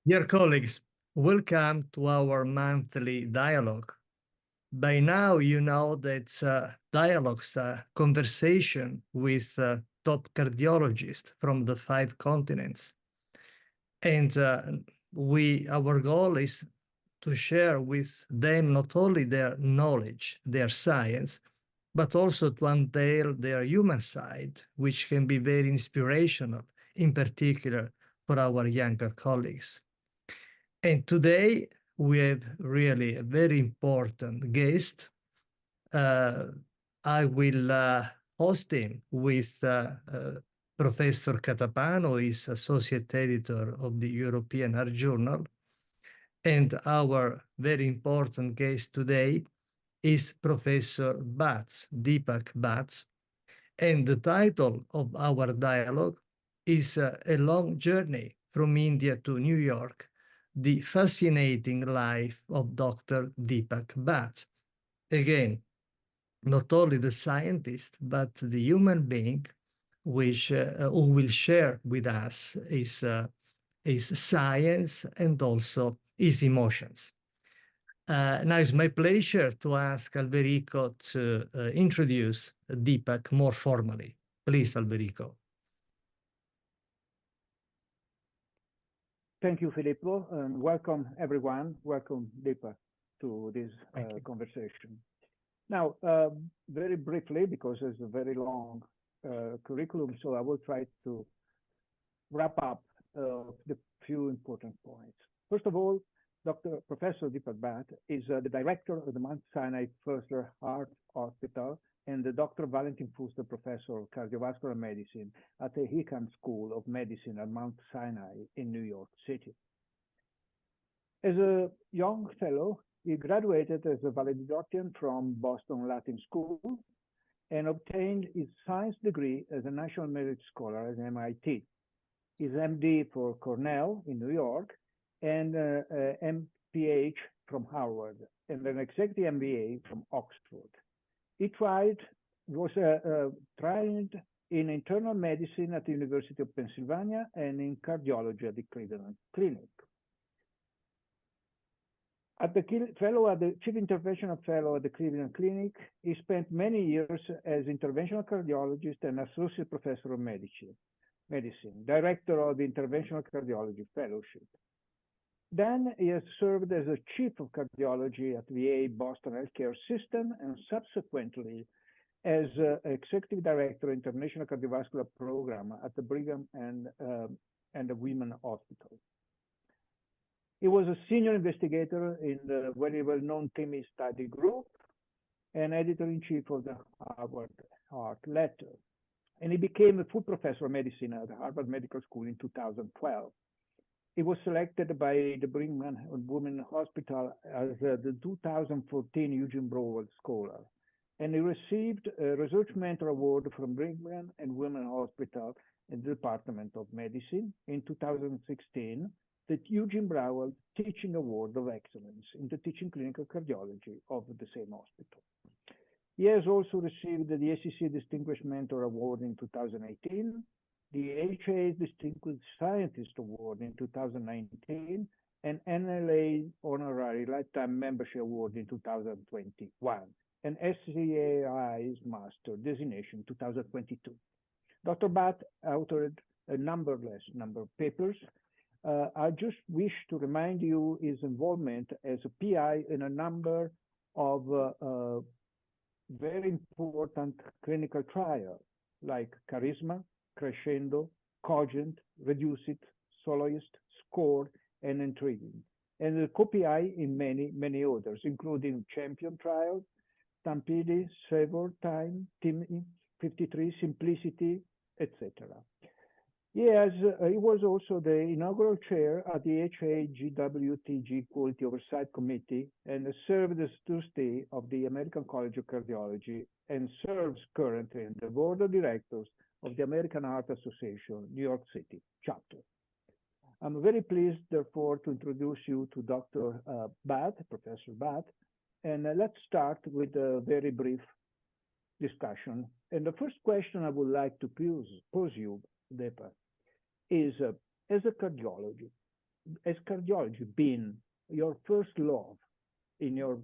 Dear colleagues, welcome to our monthly dialogue. By now, you know that dialogues are conversation with top cardiologists from the 5 continents. And our goal is to share with them not only their knowledge, their science, but also to unveil their human side, which can be very inspirational, in particular for our younger colleagues. And today we have really a very important guest. I will host him with Professor Catapano, is Associate Editor of the European Heart Journal. And our very important guest today is Professor Bhatt, Deepak Bhatt. And the title of our dialogue is A Long Journey from India to New York, the fascinating life of Dr. Deepak Bhatt. Again, not only the scientist, but the human being who will share with us his science and also his emotions. Now it's my pleasure to ask Alberico to introduce Deepak more formally. Please, Alberico. Thank you, Filippo, and welcome everyone. Welcome, Deepak, to this conversation. Now, very briefly, because it's a very long curriculum, so I will try to wrap up the few important points. First of all, Professor Deepak Bhatt is the director of the Mount Sinai Fuster Heart Hospital and the Dr. Valentin Fuster Professor of Cardiovascular Medicine at the Icahn School of Medicine at Mount Sinai in New York City. As a young fellow, he graduated as a valedictorian from Boston Latin School and obtained his science degree as a National Merit Scholar at MIT, his MD for Cornell in New York, and MPH from Harvard, and an executive MBA from Oxford. He was trained in internal medicine at the University of Pennsylvania and in cardiology at the Cleveland Clinic. As the Chief Interventional Fellow at the Cleveland Clinic, he spent many years as interventional cardiologist and associate professor of medicine, director of the Interventional Cardiology Fellowship. Then he has served as a chief of cardiology at VA Boston Healthcare System and subsequently as executive director of International Cardiovascular Program at the Brigham and the Women Hospital. He was a senior investigator in the very well-known TIMI study group and editor-in-chief of the Harvard Heart Letter. And he became a full professor of medicine at Harvard Medical School in 2012. He was selected by the Brigham and Women Hospital as the 2014 Eugene Browell Scholar. And he received a Research Mentor Award from Brigham and Women Hospital in the Department of Medicine in 2016, the Eugene Browell Teaching Award of Excellence in the Teaching Clinical Cardiology of the same hospital. He has also received the ACC Distinguished Mentor Award in 2018, the EHJ Distinguished Scientist Award in 2019, and NLA Honorary Lifetime Membership Award in 2021, and SCAI's Master Designation 2022. Dr. Bhatt authored a number of papers. I just wish to remind you his involvement as a PI in a number of very important clinical trials like Charisma, Crescendo, Cogent, Reduce It, Soloist, Score, and Intriguing, and a co-PI in many others, including Champion Trials, Stampede, Savor Time, Team 53, Simplicity, etc. He was also the inaugural chair at the EHJ Quality Oversight Committee and served as trustee of the American College of Cardiology and serves currently in the board of directors of the American Heart Association, New York City chapter. I'm very pleased, therefore, to introduce you to Dr. Bhatt, Professor Bhatt, and let's start with a very brief discussion. And the first question I would like to pose you, Deepak, is, as a cardiologist, has cardiology been your first love in your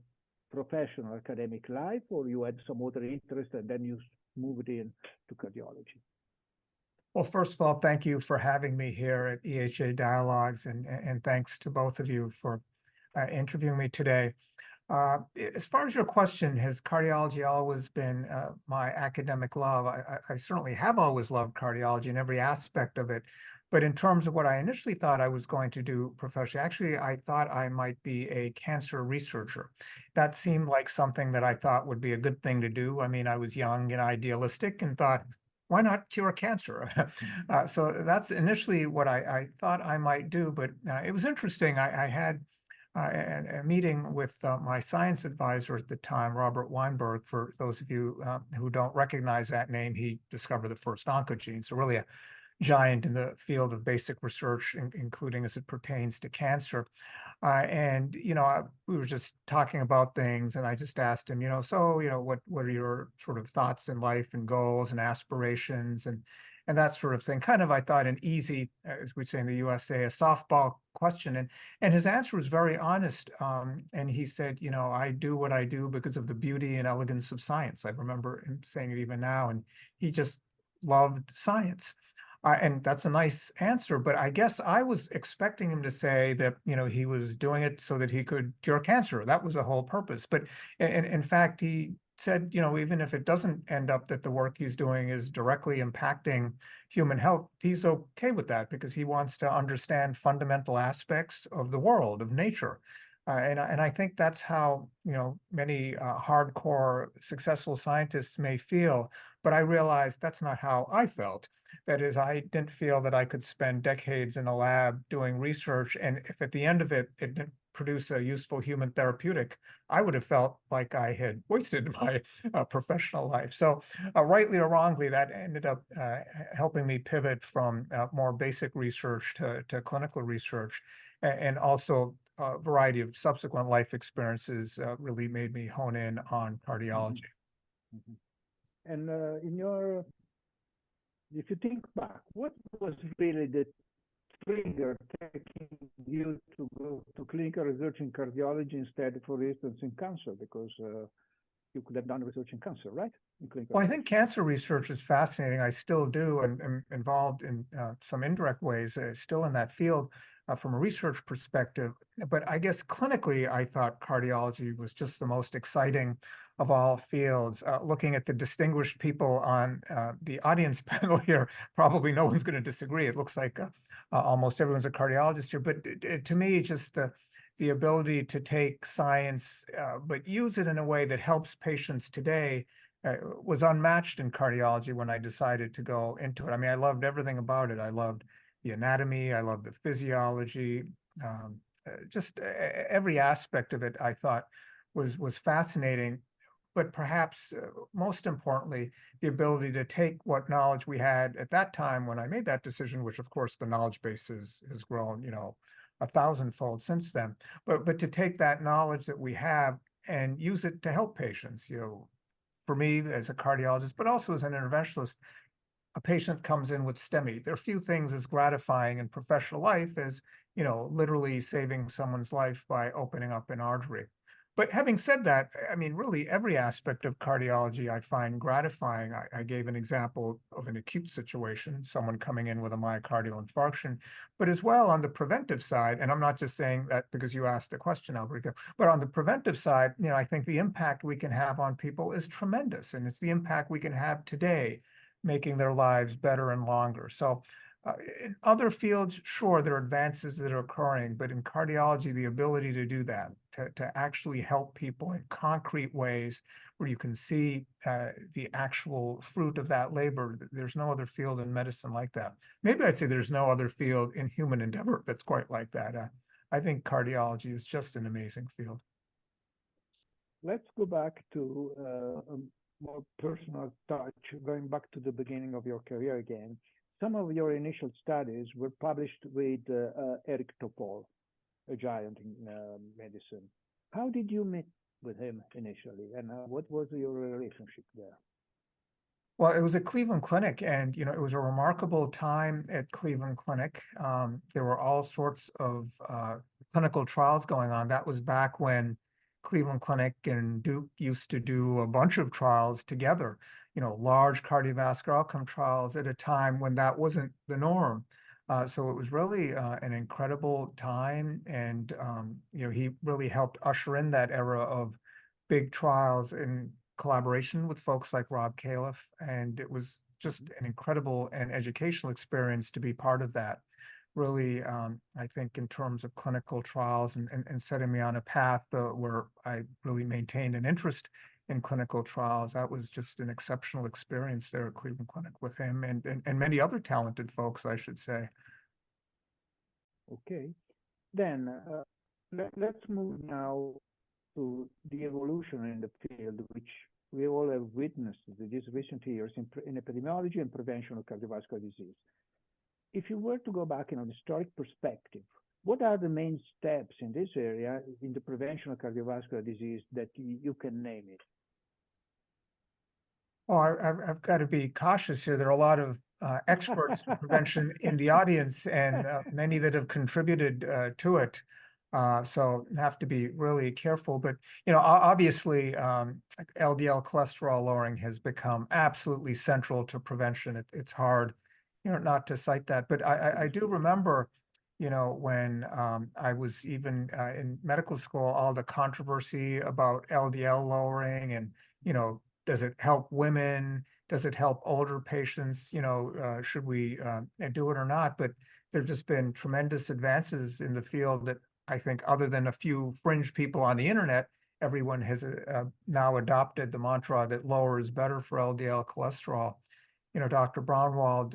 professional academic life, or you had some other interest and then you moved in to cardiology? Well, first of all, thank you for having me here at EHJ Dialogues, and thanks to both of you for interviewing me today. As far as your question, has cardiology always been my academic love? I certainly have always loved cardiology in every aspect of it. But in terms of what I initially thought I was going to do professionally, actually, I thought I might be a cancer researcher. That seemed like something that I thought would be a good thing to do. I mean, I was young and idealistic and thought, why not cure cancer? So that's initially what I thought I might do. But it was interesting. I had a meeting with my science advisor at the time, Robert Weinberg. For those of you who don't recognize that name, he discovered the first oncogene. So really a giant in the field of basic research, including as it pertains to cancer. And, we were just talking about things, and I just asked him, what are your sort of thoughts in life and goals and aspirations and that sort of thing. Kind of, I thought, an easy, as we say in the USA, a softball question. And his answer was very honest. And he said, I do what I do because of the beauty and elegance of science. I remember him saying it even now, and he just loved science. And that's a nice answer, but I guess I was expecting him to say that, he was doing it so that he could cure cancer. That was the whole purpose. But in fact, he said, even if it doesn't end up that the work he's doing is directly impacting human health, he's okay with that because he wants to understand fundamental aspects of the world, of nature. And I think that's how, many hardcore successful scientists may feel. But I realized that's not how I felt. That is, I didn't feel that I could spend decades in a lab doing research, and if at the end of it, it didn't produce a useful human therapeutic, I would have felt like I had wasted my professional life. So rightly or wrongly, that ended up helping me pivot from more basic research to clinical research. And also a variety of subsequent life experiences really made me hone in on cardiology. Mm-hmm. And if you think back, what was really the trigger taking you to go to clinical research in cardiology instead, for instance, in cancer? Because you could have done research in cancer, right? In clinical Well, I research. think cancer research is fascinating. I still do, and am involved in some indirect ways, still in that field from a research perspective. But I guess clinically, I thought cardiology was just the most exciting of all fields. Looking at the distinguished people on the audience panel here, probably no one's going to disagree. It looks like almost everyone's a cardiologist here. But to me, just the ability to take science, but use it in a way that helps patients today was unmatched in cardiology when I decided to go into it. I mean, I loved everything about it. I loved the anatomy. I loved the physiology. Just every aspect of it, I thought was fascinating. But perhaps most importantly, the ability to take what knowledge we had at that time when I made that decision, which of course the knowledge base has grown, 1,000-fold since then. But to take that knowledge that we have and use it to help patients, for me as a cardiologist, but also as an interventionalist, a patient comes in with STEMI. There are few things as gratifying in professional life as, literally saving someone's life by opening up an artery. But having said that, I mean, really every aspect of cardiology I find gratifying. I gave an example of an acute situation, someone coming in with a myocardial infarction, but as well on the preventive side, and I'm not just saying that because you asked the question, Alberico, but on the preventive side, I think the impact we can have on people is tremendous, and it's the impact we can have today, making their lives better and longer. So in other fields, sure, there are advances that are occurring, but in cardiology, the ability to do that, to actually help people in concrete ways where you can see the actual fruit of that labor, there's no other field in medicine like that. Maybe I'd say there's no other field in human endeavor that's quite like that. I think cardiology is just an amazing field. Let's go back to a more personal touch, going back to the beginning of your career again. Some of your initial studies were published with Eric Topol, a giant in medicine. How did you meet with him initially, and what was your relationship there? Well, it was at Cleveland Clinic, and it was a remarkable time at Cleveland Clinic. There were all sorts of clinical trials going on. That was back when Cleveland Clinic and Duke used to do a bunch of trials together, large cardiovascular outcome trials at a time when that wasn't the norm. So it was really an incredible time, and he really helped usher in that era of big trials in collaboration with folks like Rob Califf, and it was just an incredible and educational experience to be part of that. Really, I think in terms of clinical trials and setting me on a path where I really maintained an interest in clinical trials, that was just an exceptional experience there at Cleveland Clinic with him and many other talented folks, I should say. Okay, then let's move now to the evolution in the field, which we all have witnessed these recent years in epidemiology and prevention of cardiovascular disease. If you were to go back in an historic perspective, what are the main steps in this area in the prevention of cardiovascular disease that you can name it? Oh, I've got to be cautious here. There are a lot of experts in prevention in the audience, and many that have contributed to it. So have to be really careful. But obviously, LDL cholesterol lowering has become absolutely central to prevention. It's hard, not to cite that. But I do remember, when I was even in medical school, all the controversy about LDL lowering and does it help women? Does it help older patients? Should we do it or not? But there've just been tremendous advances in the field that I think, other than a few fringe people on the internet, everyone has now adopted the mantra that lower is better for LDL cholesterol. Dr. Braunwald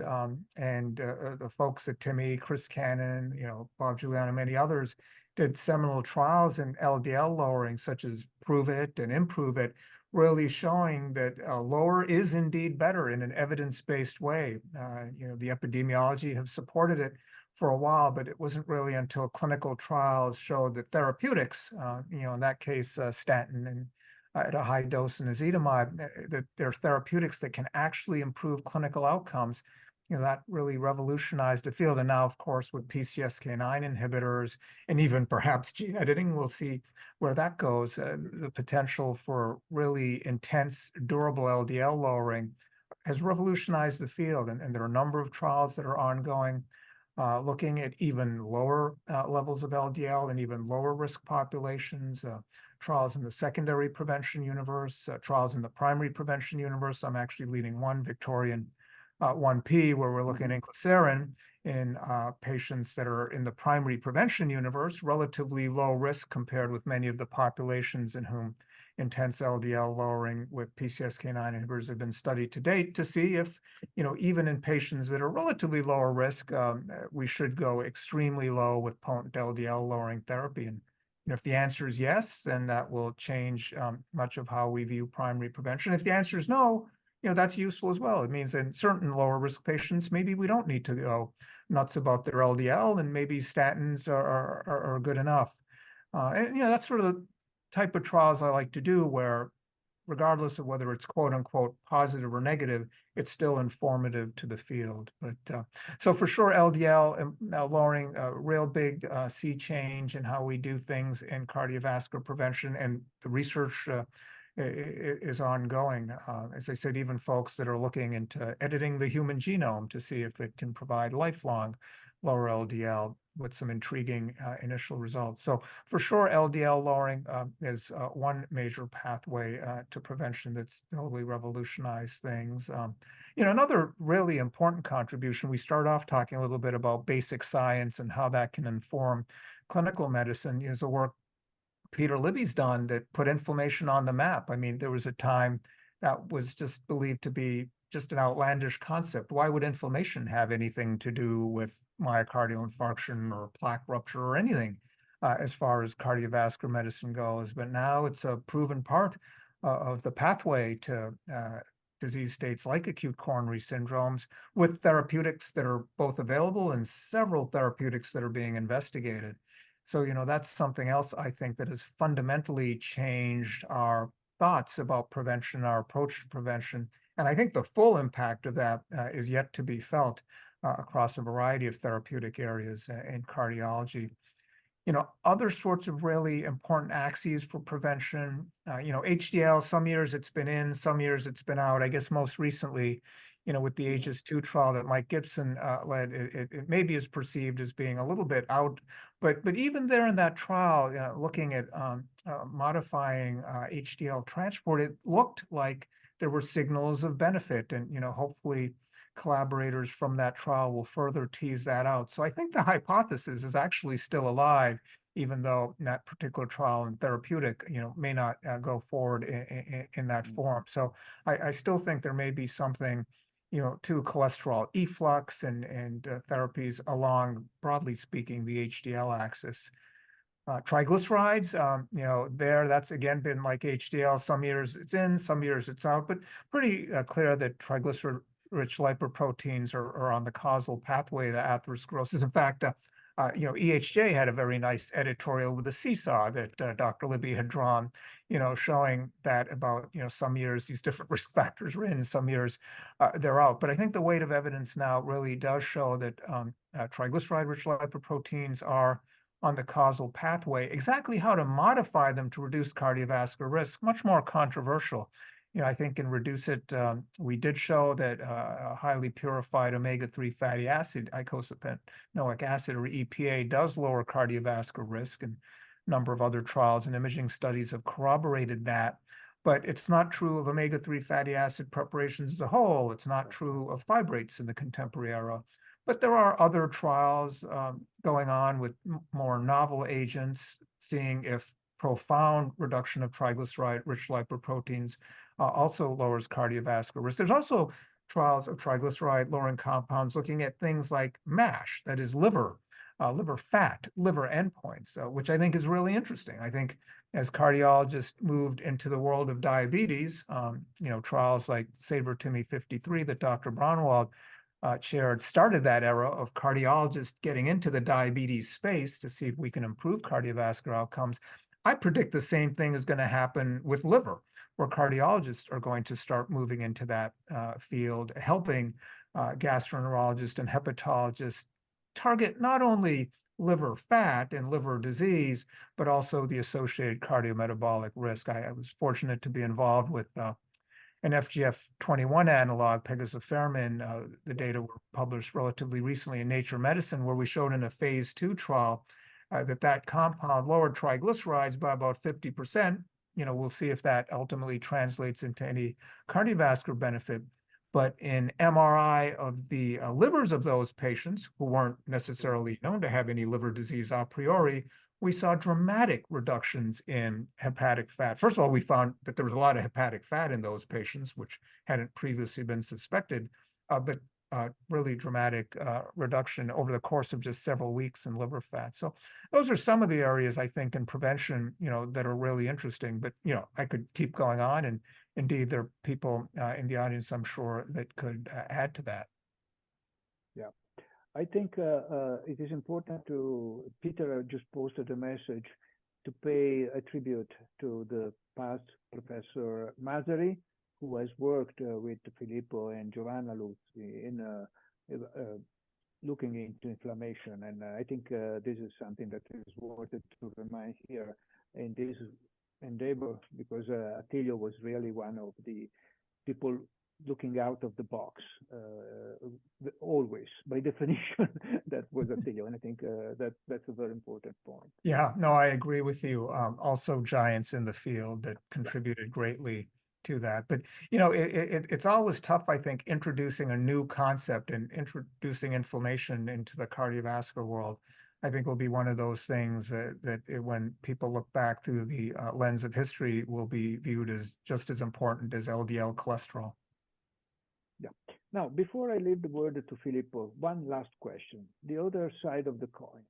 and the folks at TIMI, Chris Cannon, Bob Giuliano, many others did seminal trials in LDL lowering, such as Prove It and Improve It, really showing that lower is indeed better in an evidence-based way. The epidemiology have supported it for a while, but it wasn't really until clinical trials showed that therapeutics, in that case, statin and at a high dose in ezetimibe, that there are therapeutics that can actually improve clinical outcomes. That really revolutionized the field. And now, of course, with PCSK9 inhibitors and even perhaps gene editing, we'll see where that goes. The potential for really intense, durable LDL lowering has revolutionized the field. And there are a number of trials that are ongoing, looking at even lower levels of LDL and even lower risk populations, trials in the secondary prevention universe, trials in the primary prevention universe. I'm actually leading one, Victorian 1P, where we're looking at inclisiran in patients that are in the primary prevention universe, relatively low risk compared with many of the populations in whom intense LDL lowering with PCSK9 inhibitors have been studied to date, to see if, even in patients that are relatively lower risk, we should go extremely low with potent LDL lowering therapy. And if the answer is yes, then that will change much of how we view primary prevention. If the answer is no, that's useful as well. It means in certain lower risk patients, maybe we don't need to go nuts about their LDL, and maybe statins are good enough. And that's sort of the type of trials I like to do, where regardless of whether it's quote unquote positive or negative, it's still informative to the field. But so for sure, LDL lowering a real big sea change in how we do things in cardiovascular prevention, and the research is ongoing. As I said, even folks that are looking into editing the human genome to see if it can provide lifelong lower LDL with some intriguing initial results. So for sure, LDL lowering is one major pathway to prevention that's totally revolutionized things. Another really important contribution, we start off talking a little bit about basic science and how that can inform clinical medicine, is the work Peter Libby's done that put inflammation on the map. I mean, there was a time that was just believed to be just an outlandish concept. Why would inflammation have anything to do with myocardial infarction or plaque rupture or anything as far as cardiovascular medicine goes? But now it's a proven part of the pathway to disease states like acute coronary syndromes, with therapeutics that are both available and several therapeutics that are being investigated. So, that's something else I think that has fundamentally changed our thoughts about prevention, our approach to prevention, And I think the full impact of that is yet to be felt across a variety of therapeutic areas in cardiology. Other sorts of really important axes for prevention, HDL, some years it's been in, some years it's been out. I guess most recently, with the AEGIS 2 trial that Mike Gibson led, it maybe is perceived as being a little bit out. But even there in that trial, looking at modifying HDL transport, it looked like there were signals of benefit. And, hopefully collaborators from that trial will further tease that out. So I think the hypothesis is actually still alive, even though that particular trial and therapeutic, may not go forward in that form. So I still think there may be something, to cholesterol efflux and therapies along, broadly speaking, the HDL axis. Triglycerides, that's again been like HDL. Some years it's in, some years it's out, but pretty clear that triglyceride-rich lipoproteins are on the causal pathway to atherosclerosis. In fact, EHJ had a very nice editorial with a seesaw that Dr. Libby had drawn, showing that about, some years these different risk factors are in, some years they're out. But I think the weight of evidence now really does show that triglyceride-rich lipoproteins are on the causal pathway. Exactly how to modify them to reduce cardiovascular risk, much more controversial. I think in Reduce It, we did show that a highly purified omega-3 fatty acid, eicosapentaenoic acid, or EPA, does lower cardiovascular risk, and a number of other trials and imaging studies have corroborated that. But it's not true of omega-3 fatty acid preparations as a whole. It's not true of fibrates in the contemporary era. But there are other trials going on with more novel agents, seeing if profound reduction of triglyceride-rich lipoproteins also lowers cardiovascular risk. There's also trials of triglyceride-lowering compounds looking at things like MASH, that is liver fat, liver endpoints, which I think is really interesting. I think as cardiologists moved into the world of diabetes, trials like SAVOR-TIMI 53 that Dr. Braunwald chaired started that era of cardiologists getting into the diabetes space to see if we can improve cardiovascular outcomes. I predict the same thing is going to happen with liver, where cardiologists are going to start moving into that field, helping gastroenterologists and hepatologists target not only liver fat and liver disease, but also the associated cardiometabolic risk. I was fortunate to be involved with an FGF21 analog, pegozafermin. The data were published relatively recently in Nature Medicine, where we showed in a phase 2 trial that compound lowered triglycerides by about 50%. We'll see if that ultimately translates into any cardiovascular benefit. But in MRI of the livers of those patients who weren't necessarily known to have any liver disease a priori, we saw dramatic reductions in hepatic fat. First of all, we found that there was a lot of hepatic fat in those patients, which hadn't previously been suspected, but really dramatic reduction over the course of just several weeks in liver fat. So those are some of the areas I think in prevention, that are really interesting. But, I could keep going on, and indeed there are people in the audience, I'm sure, that could add to that. Yeah, I think it is important to, Peter just posted a message to pay a tribute to the past Professor Masari, who has worked with Filippo and Giovanna Luzzi in looking into inflammation. And I think this is something that is worth it to remind here in this endeavor, because Attilio was really one of the people looking out of the box, always, by definition. That was Attilio, and I think that's a very important point. Yeah, no, I agree with you. Also giants in the field that contributed greatly to that. But, it's always tough, I think, introducing a new concept and introducing inflammation into the cardiovascular world. I think will be one of those things that when people look back through the lens of history, will be viewed as just as important as LDL cholesterol. Yeah. Now, before I leave the word to Filippo, one last question. The other side of the coin.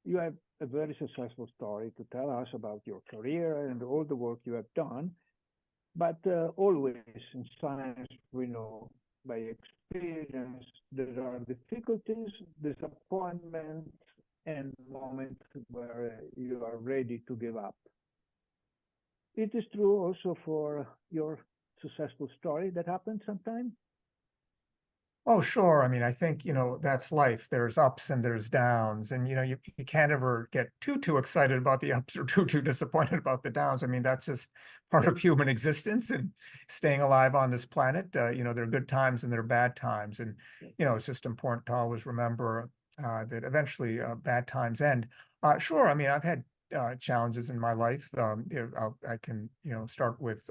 You have a very successful story to tell us about your career and all the work you have done. But always in science, we know by experience there are difficulties, disappointments, and moments where you are ready to give up. It is true also for your successful story that happened sometime? Oh, sure. I mean, I think, that's life. There's ups and there's downs. And, you can't ever get too excited about the ups or too disappointed about the downs. I mean, that's just part of human existence and staying alive on this planet. There are good times and there are bad times. And, it's just important to always remember that eventually bad times end. Sure. I mean, I've had challenges in my life. I can, start with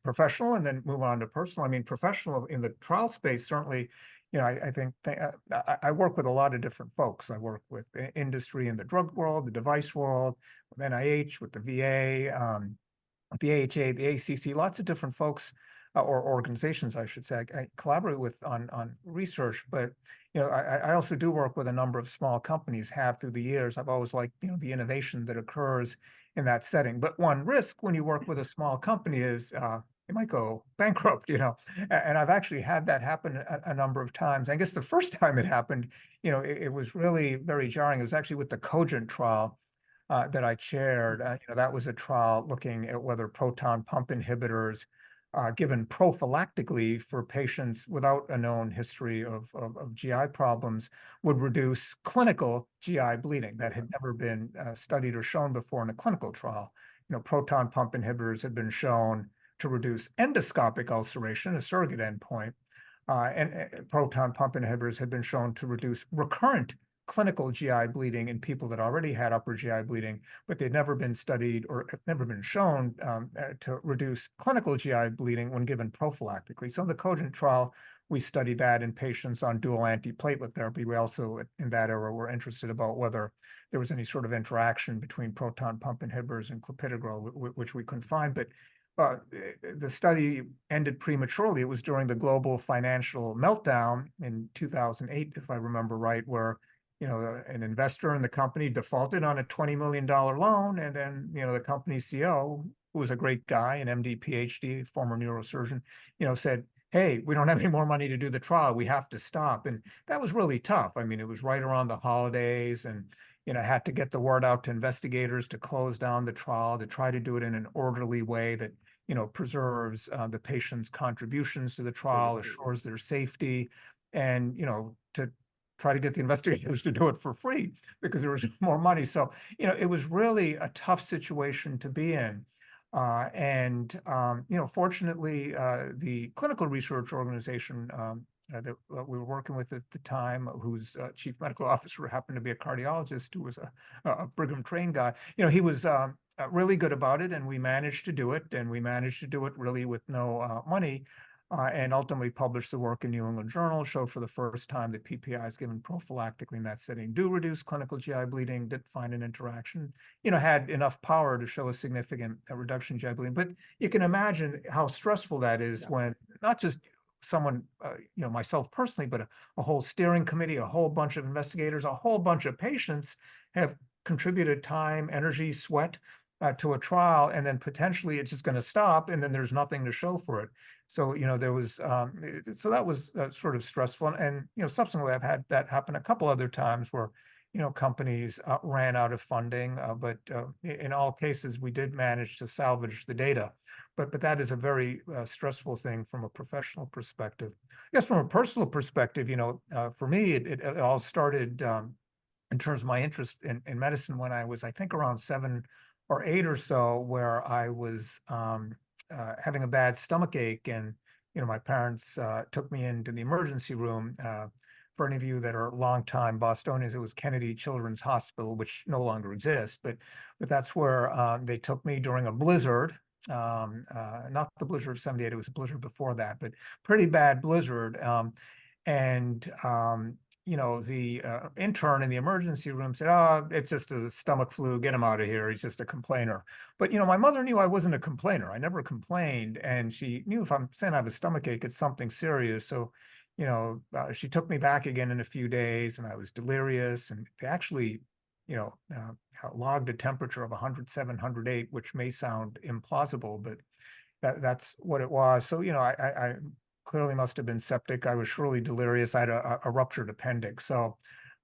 professional and then move on to personal. I mean, professional in the trial space, certainly, I think I work with a lot of different folks. I work with industry in the drug world, the device world, with NIH, with the VA, the EHJ, the ACC, lots of different folks or organizations, I should say, I collaborate with on research. But I also do work with a number of small companies. Have through the years. I've always liked the innovation that occurs in that setting. But one risk when you work with a small company is you might go bankrupt. And I've actually had that happen a number of times. I guess the first time it happened, it was really very jarring. It was actually with the Cogent trial that I chaired. That was a trial looking at whether proton pump inhibitors given prophylactically for patients without a known history of GI problems would reduce clinical GI bleeding that had never been studied or shown before in a clinical trial. Proton pump inhibitors had been shown to reduce endoscopic ulceration, a surrogate endpoint, and proton pump inhibitors had been shown to reduce recurrent clinical GI bleeding in people that already had upper GI bleeding, but they'd never been studied or never been shown to reduce clinical GI bleeding when given prophylactically. So in the Cogent trial, we studied that in patients on dual antiplatelet therapy. We also, in that era, were interested about whether there was any sort of interaction between proton pump inhibitors and clopidogrel, which we couldn't find. But the study ended prematurely. It was during the global financial meltdown in 2008, if I remember right, where an investor in the company defaulted on a $20 million loan. And then, the company CEO, who was a great guy, an MD, PhD, former neurosurgeon, said, hey, we don't have any more money to do the trial. We have to stop. And that was really tough. I mean, it was right around the holidays and, had to get the word out to investigators to close down the trial, to try to do it in an orderly way that, preserves the patient's contributions to the trial, assures their safety, and, to try to get the investigators to do it for free because there was more money. So, it was really a tough situation to be in. Fortunately, the clinical research organization that we were working with at the time, whose chief medical officer happened to be a cardiologist who was a Brigham trained guy, he was really good about it, and we managed to do it, and we managed to do it really with no money. And ultimately published the work in New England Journal, showed for the first time that PPIs given prophylactically in that setting do reduce clinical GI bleeding, did find an interaction, had enough power to show a significant reduction in GI bleeding. But you can imagine how stressful that is when not just someone, myself personally, but a whole steering committee, a whole bunch of investigators, a whole bunch of patients have contributed time, energy, sweat to a trial, and then potentially it's just going to stop, and then there's nothing to show for it. So, there was, so that was sort of stressful. And, subsequently, I've had that happen a couple other times where, companies ran out of funding. But in all cases, we did manage to salvage the data. But that is a very stressful thing from a professional perspective. I guess from a personal perspective, for me, it all started in terms of my interest in medicine when I was, I think, around 7 or 8 or so, where I was having a bad stomach ache, and my parents took me into the emergency room. For any of you that are longtime Bostonians, it was Kennedy Children's Hospital, which no longer exists, but that's where they took me during a blizzard. Not the blizzard of '78; it was a blizzard before that, but pretty bad blizzard. The intern in the emergency room said, "Oh, it's just a stomach flu. Get him out of here. He's just a complainer." But, my mother knew I wasn't a complainer. I never complained. And she knew if I'm saying I have a stomach ache, it's something serious. So, she took me back again in a few days, and I was delirious. And they actually, logged a temperature of 107, 108, which may sound implausible, but that's what it was. So, I clearly must have been septic. I was surely delirious. I had a ruptured appendix. So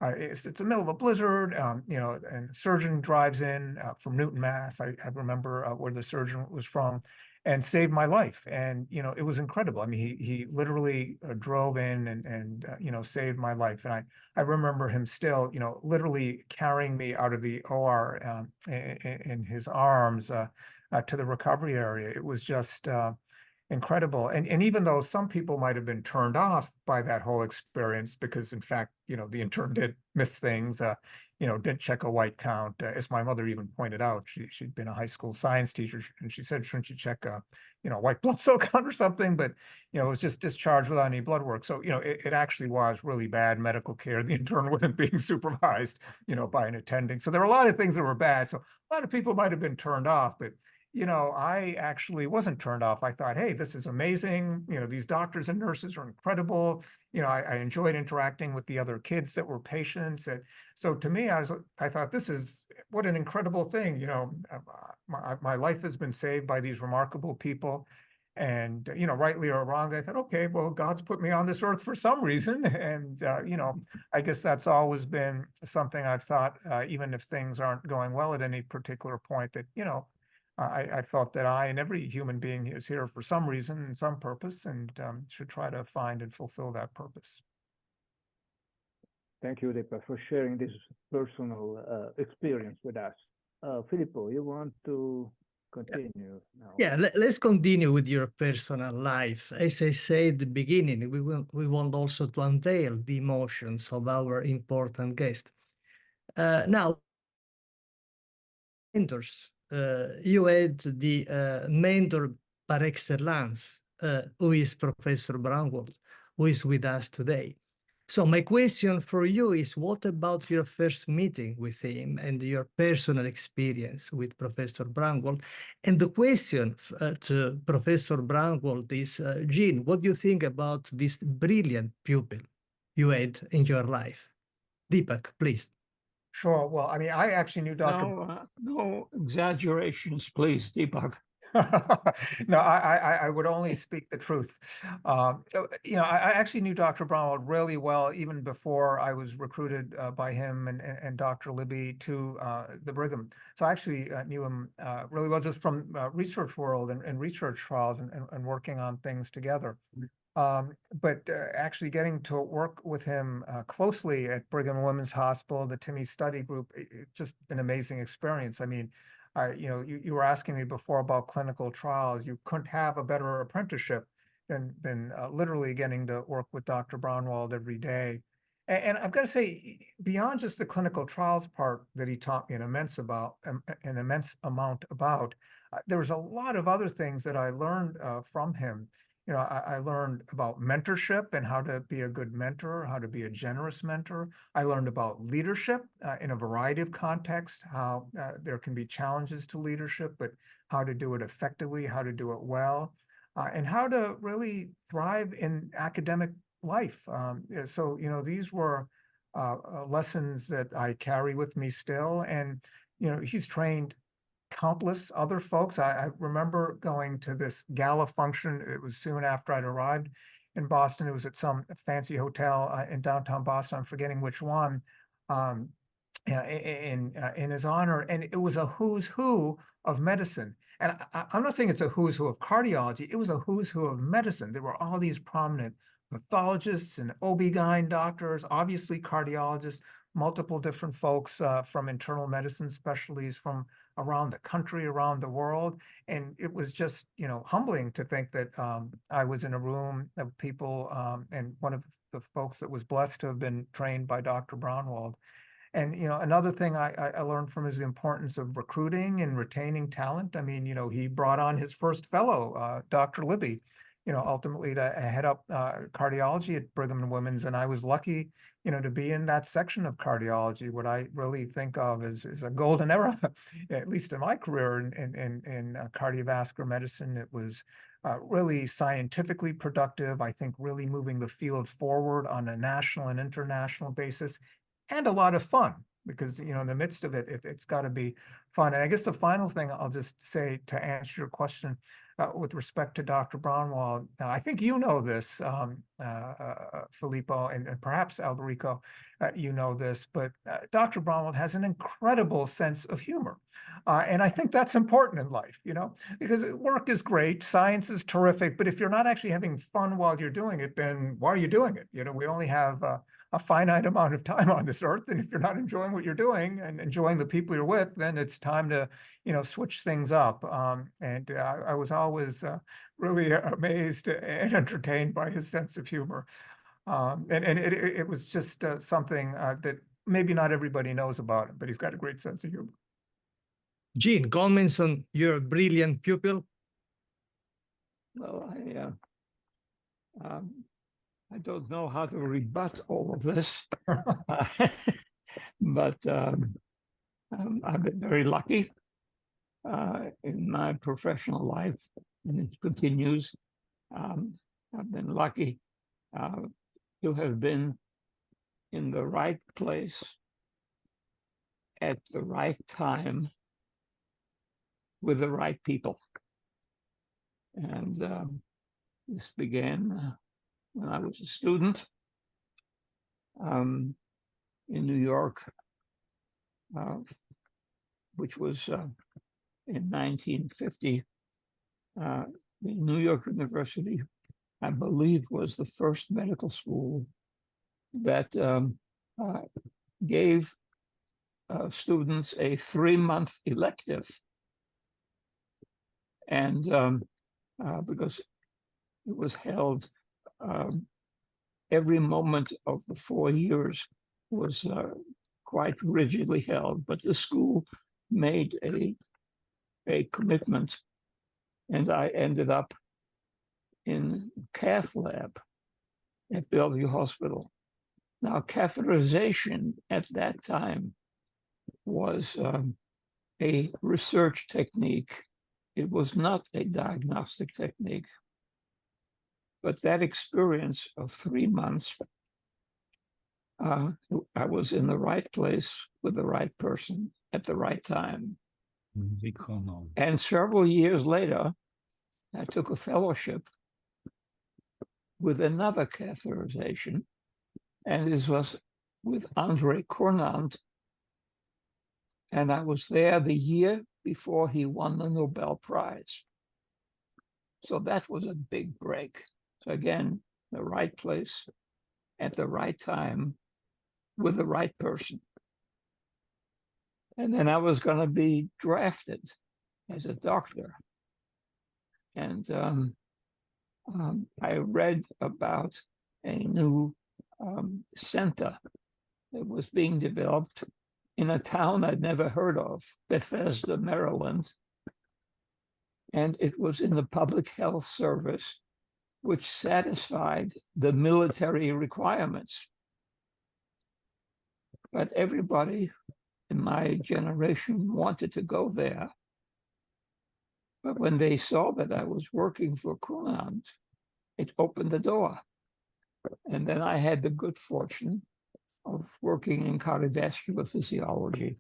it's the middle of a blizzard, and the surgeon drives in from Newton, Mass. I remember where the surgeon was from. and saved my life. And, you know, it was incredible. I mean, he literally drove in and you know, saved my life. And I remember him still, you know, literally carrying me out of the OR in his arms to the recovery area. It was just incredible. And even though some people might have been turned off by that whole experience, because in fact, you know, the intern did miss things, you know, didn't check a white count. As my mother even pointed out, she'd been a high school science teacher, and she said, shouldn't you check a, you know, white blood cell count or something? But, you know, it was just discharged without any blood work. So, you know, it actually was really bad medical care. The intern wasn't being supervised, you know, by an attending. So there were a lot of things that were bad. So a lot of people might have been turned off, but you know, I actually wasn't turned off. I thought, hey, this is amazing. You know, these doctors and nurses are incredible. You know, I enjoyed interacting with the other kids that were patients. And so to me, I thought, this is what an incredible thing. You know, my life has been saved by these remarkable people. And, you know, rightly or wrong, I thought, okay, well, God's put me on this earth for some reason. And, you know, I guess that's always been something I've thought, even if things aren't going well at any particular point, that, you know, I felt that I and every human being is here for some reason and some purpose, and should try to find and fulfill that purpose. Thank you, Deepak, for sharing this personal experience with us. Filippo, you want to continue now? Yeah, let's continue with your personal life. As I said at the beginning, we want also to unveil the emotions of our important guest. Now, mentors. You had the mentor par excellence, who is Professor Brownwald, who is with us today. So my question for you is, what about your first meeting with him and your personal experience with Professor Brownwald? And the question to Professor Brownwald is, Jean, what do you think about this brilliant pupil you had in your life? Deepak, please. Sure. Well, I mean, I actually knew Dr. No exaggerations, please, Deepak. No, I would only speak the truth. You know, I actually knew Dr. Brownwald really well, even before I was recruited by him and Dr. Libby to the Brigham. So I actually knew him really well, just from research world and research trials and working on things together. But actually getting to work with him closely at Brigham and Women's Hospital, the TIMI study group, just an amazing experience. I mean, you know, you were asking me before about clinical trials. You couldn't have a better apprenticeship than literally getting to work with Dr. Brownwald every day. And I've got to say, beyond just the clinical trials part that he taught me an immense amount about, there was a lot of other things that I learned from him. You know, I learned about mentorship and how to be a good mentor, how to be a generous mentor. I learned about leadership in a variety of contexts, how there can be challenges to leadership, but how to do it effectively, how to do it well, and how to really thrive in academic life. So, you know, these were lessons that I carry with me still. And, you know, he's trained countless other folks. I remember going to this gala function. It was soon after I'd arrived in Boston. It was at some fancy hotel in downtown Boston. I'm forgetting which one, in his honor. And it was a who's who of medicine. And I'm not saying it's a who's who of cardiology. It was a who's who of medicine. There were all these prominent pathologists and OB-GYN doctors, obviously cardiologists, multiple different folks from internal medicine specialties from around the country, around the world. And it was just, you know, humbling to think that I was in a room of people, and one of the folks that was blessed to have been trained by Dr. Brownwald. And, you know, another thing I learned from is the importance of recruiting and retaining talent. I mean, you know, he brought on his first fellow, Dr. Libby, you know, ultimately to head up cardiology at Brigham and Women's. And I was lucky, you know, to be in that section of cardiology, what I really think of as a golden era, at least in my career in cardiovascular medicine. It was really scientifically productive, I think really moving the field forward on a national and international basis, and a lot of fun. because, you know, in the midst of it, it's got to be fun. And I guess the final thing I'll just say to answer your question with respect to Dr. Braunwald, I think you know this, Filippo, and perhaps Alberico, you know this, but Dr. Braunwald has an incredible sense of humor. And I think that's important in life, you know, because work is great, science is terrific, but if you're not actually having fun while you're doing it, then why are you doing it? You know, we only have a finite amount of time on this earth, and if you're not enjoying what you're doing and enjoying the people you're with, then it's time to, you know, switch things up. And I was always really amazed and entertained by his sense of humor. And it was just something that maybe not everybody knows about him, but he's got a great sense of humor. Gene, comments on your brilliant pupil? Well, I don't know how to rebut all of this, but I've been very lucky in my professional life, and it continues. I've been lucky to have been in the right place at the right time with the right people. And this began when I was a student in New York, which was in 1950. The New York University, I believe, was the first medical school that gave students a 3-month elective. And because it was held, every moment of the 4 years was quite rigidly held, but the school made a commitment, and I ended up in cath lab at Bellevue Hospital. Now, catheterization at that time was a research technique. It was not a diagnostic technique. But that experience of 3 months, I was in the right place with the right person at the right time. And several years later, I took a fellowship with another catheterization, and this was with Andre Cournant. And I was there the year before he won the Nobel Prize. So that was a big break. So again, the right place at the right time with the right person. And then I was going to be drafted as a doctor. And I read about a new center that was being developed in a town I'd never heard of, Bethesda, Maryland. And it was in the public health service, which satisfied the military requirements. But everybody in my generation wanted to go there. But when they saw that I was working for Cournant, it opened the door. And then I had the good fortune of working in cardiovascular physiology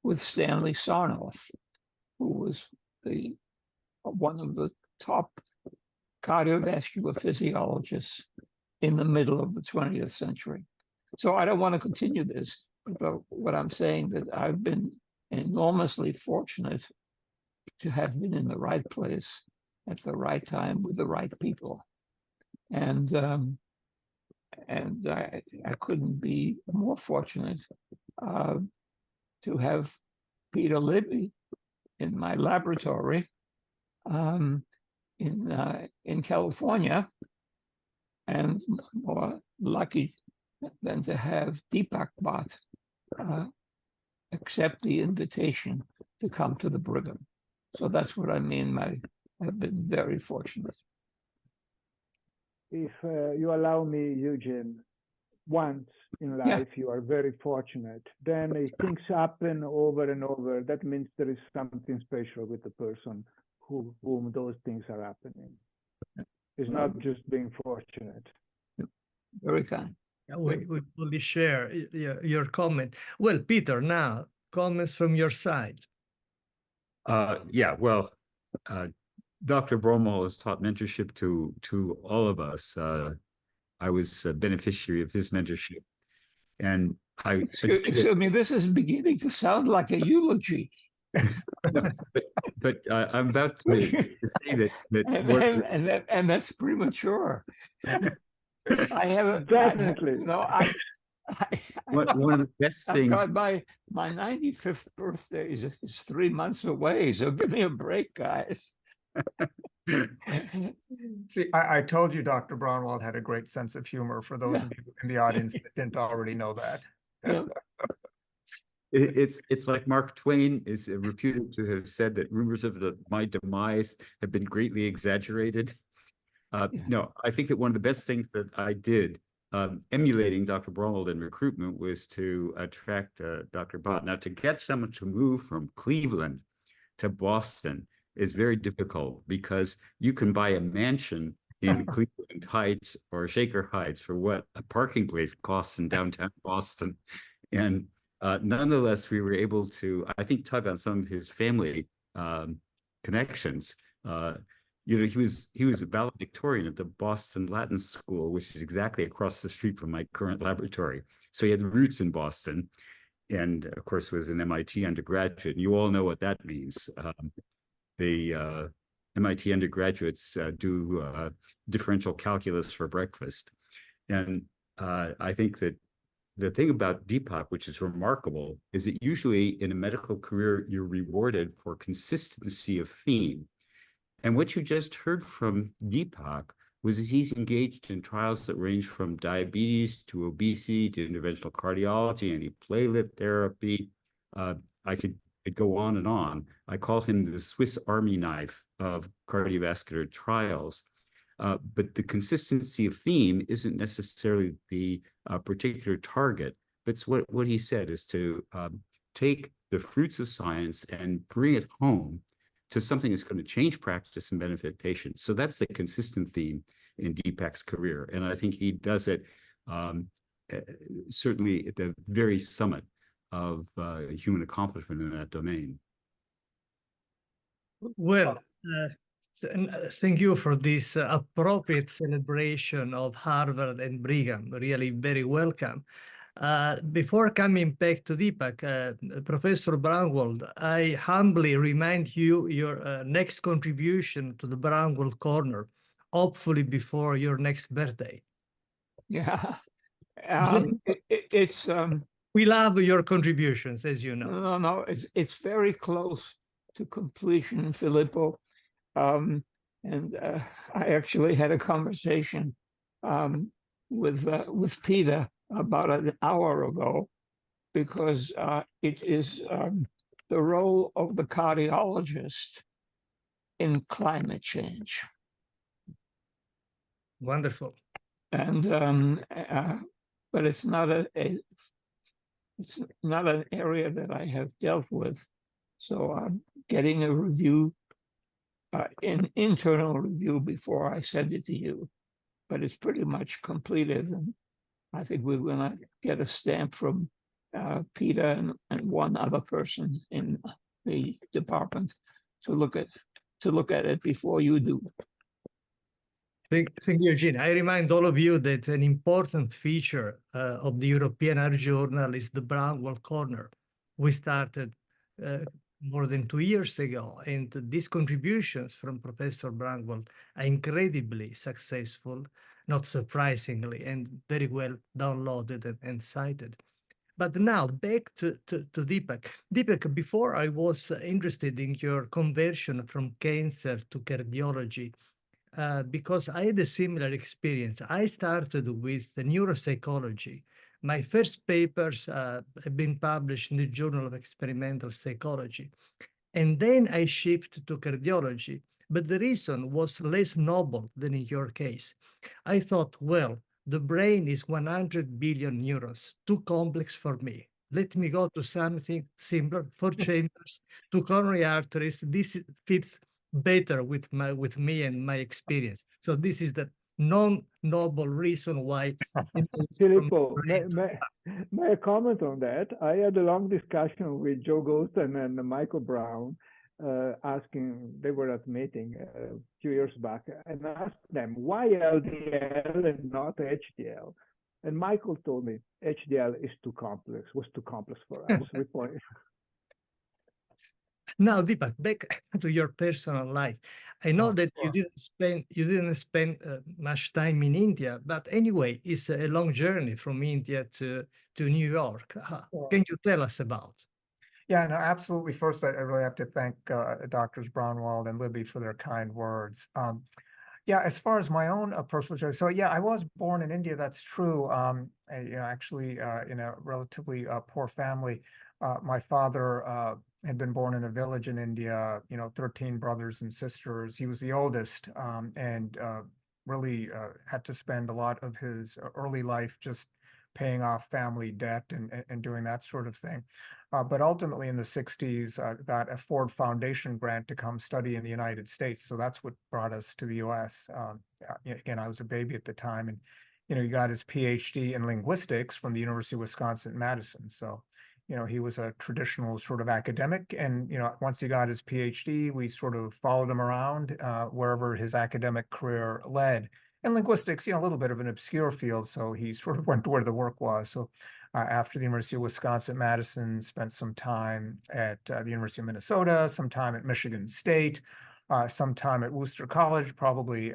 with Stanley Sarnoff, who was one of the top cardiovascular physiologists in the middle of the 20th century. So I don't want to continue this, but what I'm saying that I've been enormously fortunate to have been in the right place at the right time with the right people. And I couldn't be more fortunate to have Peter Libby in my laboratory in California, and more lucky than to have Deepak Bhatt accept the invitation to come to the Brigham. So that's what I mean. I've been very fortunate. If you allow me, Eugene, once in life you are very fortunate, then if things happen over and over, that means there is something special with the person whom those things are happening. It's not just being fortunate. Very kind. We fully share your comment. Well, Peter, now comments from your side. Yeah, well, Dr. Bromo has taught mentorship to all of us. I was a beneficiary of his mentorship, and Excuse me, this is beginning to sound like a eulogy. but I'm about to say that and that's premature. I haven't Definitely. one of the best things. God, my 95th birthday is 3 months away, so give me a break, guys. See, I told you Dr. Braunwald had a great sense of humor, for those of you in the audience that didn't already know that. Yeah. It's like Mark Twain is reputed to have said that rumors of my demise have been greatly exaggerated. No, I think that one of the best things that I did, emulating Dr. Braunwald in recruitment, was to attract Dr. Bhatt. Now, to get someone to move from Cleveland to Boston is very difficult, because you can buy a mansion in Cleveland Heights or Shaker Heights for what a parking place costs in downtown Boston. And nonetheless, we were able to, I think, tug on some of his family connections. You know, he was a valedictorian at the Boston Latin School, which is exactly across the street from my current laboratory. So he had roots in Boston, and of course was an MIT undergraduate. And you all know what that means. The MIT undergraduates do differential calculus for breakfast. And I think that the thing about Deepak, which is remarkable, is that usually in a medical career, you're rewarded for consistency of theme. And what you just heard from Deepak was that he's engaged in trials that range from diabetes to obesity to interventional cardiology, antiplatelet therapy. I could go on and on. I call him the Swiss Army knife of cardiovascular trials. But the consistency of theme isn't necessarily the particular target, but it's what he said is to take the fruits of science and bring it home to something that's going to change practice and benefit patients. So that's the consistent theme in Deepak's career. And I think he does it certainly at the very summit of human accomplishment in that domain. Well, thank you for this appropriate celebration of Harvard and Brigham. Really very welcome. Before coming back to Deepak, Professor Braunwald, I humbly remind you your next contribution to the Braunwald Corner, hopefully before your next birthday. Yeah. We love your contributions, as you know. No, it's very close to completion, Filippo. And I actually had a conversation with Peter about an hour ago, because it is the role of the cardiologist in climate change. Wonderful. And but it's not it's not an area that I have dealt with. So I'm getting a review, an internal review, before I send it to you. But it's pretty much completed, and I think we're going to get a stamp from Peter and one other person in the department to look at it before you do. Thank you, Eugene. I remind all of you that an important feature of the European Heart Journal is the Braunwald Corner. We started more than 2 years ago, and these contributions from Professor Braunwald are incredibly successful, not surprisingly, and very well downloaded and cited. But now back to Deepak. Deepak, before I was interested in your conversion from cancer to cardiology, because I had a similar experience. I started with the neuropsychology. My first papers have been published in the Journal of Experimental Psychology. And then I shifted to cardiology. But the reason was less noble than in your case. I thought, well, the brain is 100 billion neurons, too complex for me. Let me go to something simpler, 4 chambers, 2 coronary arteries. This fits better with me and my experience. So this is the non-noble reason why it moves from Filippo, brain to may I comment on that? I had a long discussion with Joe Golston and Michael Brown, asking, they were at a meeting a few years back, and I asked them, why LDL and not HDL? And Michael told me, HDL is too complex, was too complex for us. Now, Deepak, back to your personal life. I know that sure. you didn't spend much time in India, but anyway, it's a long journey from India to New York. Sure. Can you tell us about? Yeah, no, absolutely. First, I really have to thank Doctors Braunwald and Libby for their kind words. Yeah, as far as my own personal journey, so yeah, I was born in India. That's true. Actually, in a relatively poor family. My father had been born in a village in India. 13 brothers and sisters. He was the oldest, and really had to spend a lot of his early life just paying off family debt and doing that sort of thing. But ultimately in the 60s, got a Ford Foundation grant to come study in the United States. So that's what brought us to the US. Again, I was a baby at the time, and he got his PhD in linguistics from the University of Wisconsin-Madison. So, he was a traditional sort of academic. And, once he got his PhD, we sort of followed him around wherever his academic career led. And linguistics, a little bit of an obscure field, so he sort of went to where the work was. So after the University of Wisconsin-Madison, spent some time at the University of Minnesota, some time at Michigan State, some time at Worcester College. Probably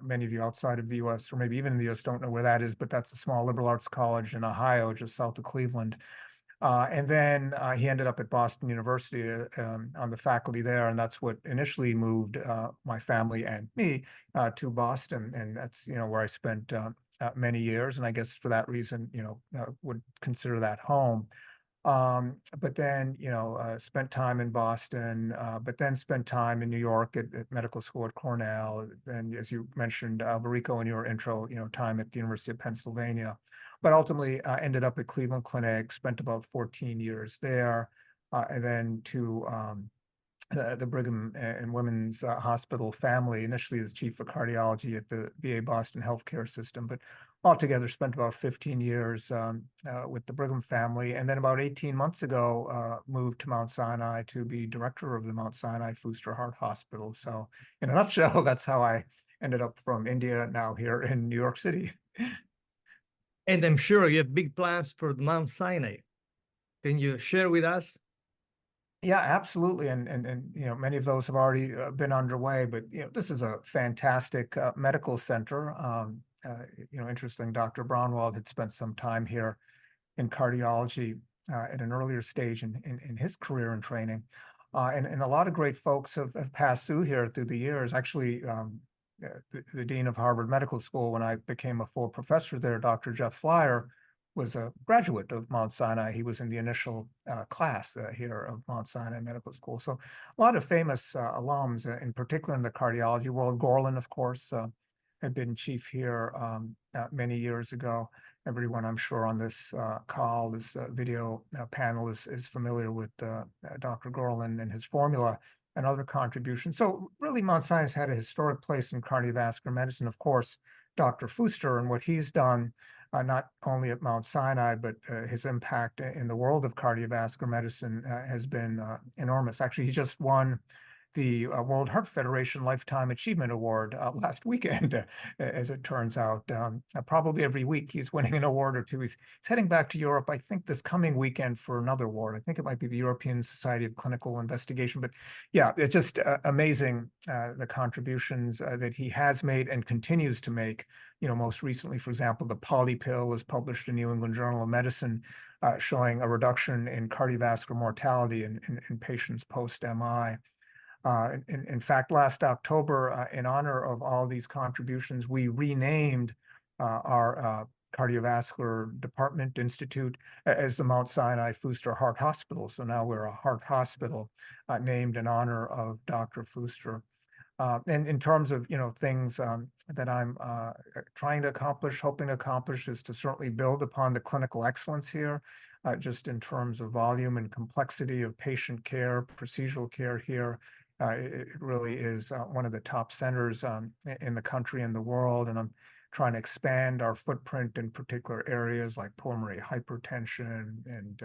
many of you outside of the U.S. or maybe even in the U.S. don't know where that is, but that's a small liberal arts college in Ohio, just south of Cleveland. And then he ended up at Boston University on the faculty there, and that's what initially moved my family and me to Boston, and that's where I spent many years, and I guess for that reason, would consider that home. But then, spent time in Boston, but then spent time in New York at medical school at Cornell, and as you mentioned, Alberico in your intro, time at the University of Pennsylvania. But ultimately ended up at Cleveland Clinic, spent about 14 years there, and then to the Brigham and Women's Hospital family, initially as chief of cardiology at the VA Boston healthcare system, but altogether spent about 15 years with the Brigham family. And then about 18 months ago, moved to Mount Sinai to be director of the Mount Sinai Fuster Heart Hospital. So in a nutshell, that's how I ended up from India, now here in New York City. And I'm sure you have big plans for Mount Sinai. Can you share with us? Yeah, absolutely. And many of those have already been underway, but this is a fantastic medical center. Interesting, Dr. Braunwald had spent some time here in cardiology at an earlier stage in his career and training. And a lot of great folks have passed through here through the years. Actually, the dean of Harvard Medical School, when I became a full professor there, Dr. Jeff Flyer, was a graduate of Mount Sinai. He was in the initial class here of Mount Sinai Medical School. So a lot of famous alums, in particular in the cardiology world. Gorlin, of course, had been chief here many years ago. Everyone, I'm sure, on this call, this video panel is familiar with Dr. Gorlin and his formula and other contributions. So really, Mount Sinai has had a historic place in cardiovascular medicine. Of course, Dr. Fuster and what he's done, not only at Mount Sinai, but his impact in the world of cardiovascular medicine has been enormous. Actually, he just won the World Heart Federation Lifetime Achievement Award last weekend, as it turns out. Probably every week he's winning an award or two. He's heading back to Europe, I think, this coming weekend for another award. I think it might be the European Society of Clinical Investigation. But yeah, it's just amazing the contributions that he has made and continues to make. Most recently, for example, the poly pill is published in New England Journal of Medicine, showing a reduction in cardiovascular mortality in patients post-MI. In fact, last October, in honor of all these contributions, we renamed our cardiovascular department institute as the Mount Sinai Fuster Heart Hospital. So now we're a heart hospital named in honor of Dr. Fuster. And in terms of things that I'm trying to accomplish, hoping to accomplish, is to certainly build upon the clinical excellence here, just in terms of volume and complexity of patient care, procedural care here It really is one of the top centers in the country and the world, and I'm trying to expand our footprint in particular areas like pulmonary hypertension, and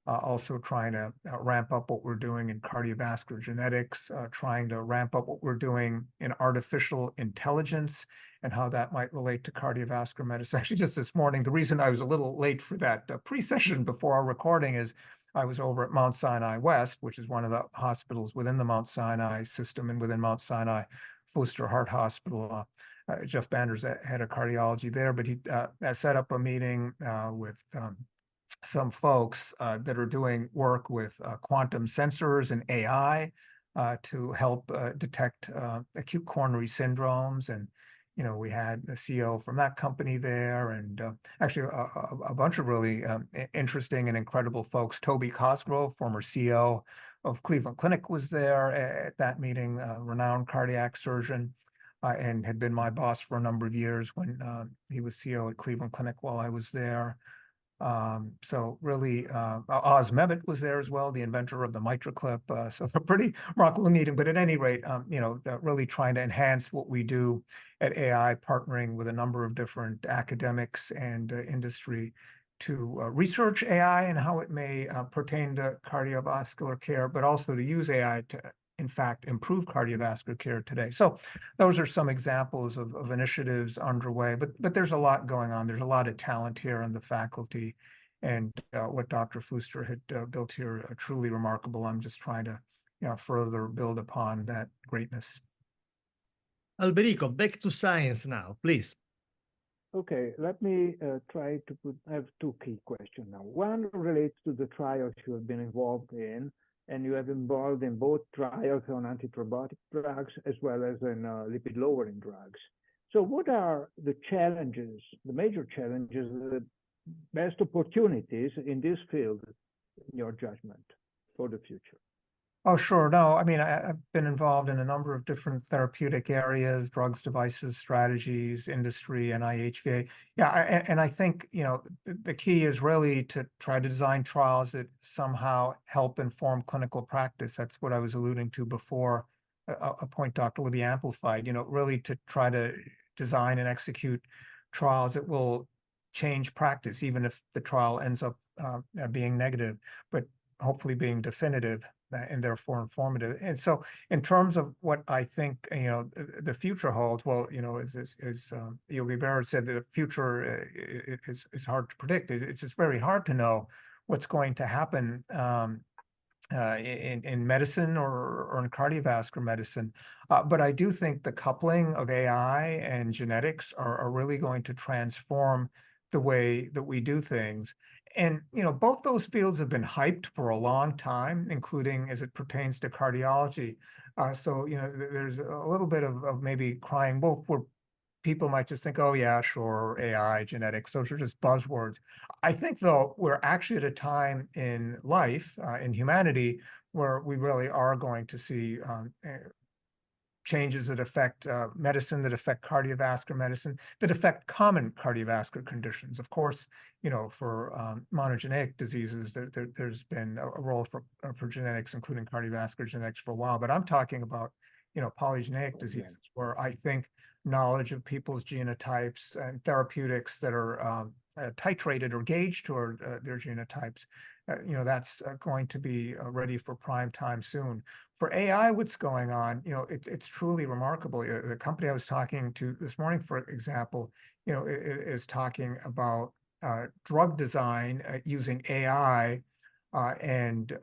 also trying to ramp up what we're doing in cardiovascular genetics, trying to ramp up what we're doing in artificial intelligence and how that might relate to cardiovascular medicine. Actually, just this morning, the reason I was a little late for that pre-session before our recording is I was over at Mount Sinai West, which is one of the hospitals within the Mount Sinai system, and within Mount Sinai Fuster Heart Hospital. Jeff Bander's head of cardiology there, but he set up a meeting with some folks that are doing work with quantum sensors and AI to help detect acute coronary syndromes. And, we had the CEO from that company there, and actually a bunch of really interesting and incredible folks. Toby Cosgrove, former CEO of Cleveland Clinic, was there at that meeting, renowned cardiac surgeon, and had been my boss for a number of years when he was CEO at Cleveland Clinic while I was there. So really, Oz Mehmet was there as well, the inventor of the MitraClip. So a pretty remarkable meeting. But at any rate, really trying to enhance what we do at AI, partnering with a number of different academics and industry to research AI and how it may pertain to cardiovascular care, but also to use AI to, in fact, improve cardiovascular care today. So those are some examples of initiatives underway, but there's a lot going on. There's a lot of talent here in the faculty, and what Dr. Fuster had built here truly remarkable. I'm just trying to further build upon that greatness. Alberico, back to science now, please. Okay, let me try to I have two key questions now. One relates to the trials you have been involved in, and you have involved in both trials on antithrombotic drugs as well as in lipid-lowering drugs. So what are the challenges, the major challenges, the best opportunities in this field, in your judgment, for the future? Oh, sure. No, I mean, I've been involved in a number of different therapeutic areas, drugs, devices, strategies, industry, and IHVA. Yeah, and I think, the key is really to try to design trials that somehow help inform clinical practice. That's what I was alluding to before, a point Dr. Libby amplified, really to try to design and execute trials that will change practice, even if the trial ends up being negative, but hopefully being definitive and therefore informative. And so in terms of what I think, the future holds, well, as Yogi Berra said, the future is hard to predict. It's just very hard to know what's going to happen in medicine or in cardiovascular medicine. But I do think the coupling of AI and genetics are really going to transform the way that we do things. And, both those fields have been hyped for a long time, including as it pertains to cardiology. So, there's a little bit of maybe crying wolf where people might just think, oh, yeah, sure, AI, genetics, those are just buzzwords. I think, though, we're actually at a time in life, in humanity, where we really are going to see changes that affect medicine, that affect cardiovascular medicine, that affect common cardiovascular conditions. Of course, for monogenic diseases, there's been a role for genetics, including cardiovascular genetics, for a while. But I'm talking about, polygenic diseases, where I think knowledge of people's genotypes and therapeutics that are titrated or gauged toward their genotypes, that's going to be ready for prime time soon. For AI, what's going on, it's truly remarkable. The company I was talking to this morning, for example, is talking about drug design using AI and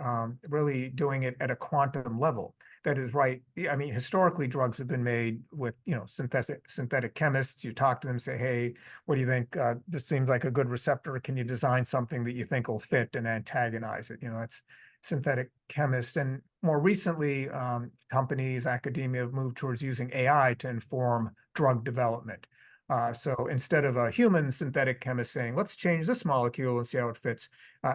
really doing it at a quantum level. That is right. I mean, historically, drugs have been made with, synthetic chemists. You talk to them, say, hey, what do you think? This seems like a good receptor. Can you design something that you think will fit and antagonize it? That's synthetic chemists. And more recently, companies, academia have moved towards using AI to inform drug development. So instead of a human synthetic chemist saying, let's change this molecule and see how it fits,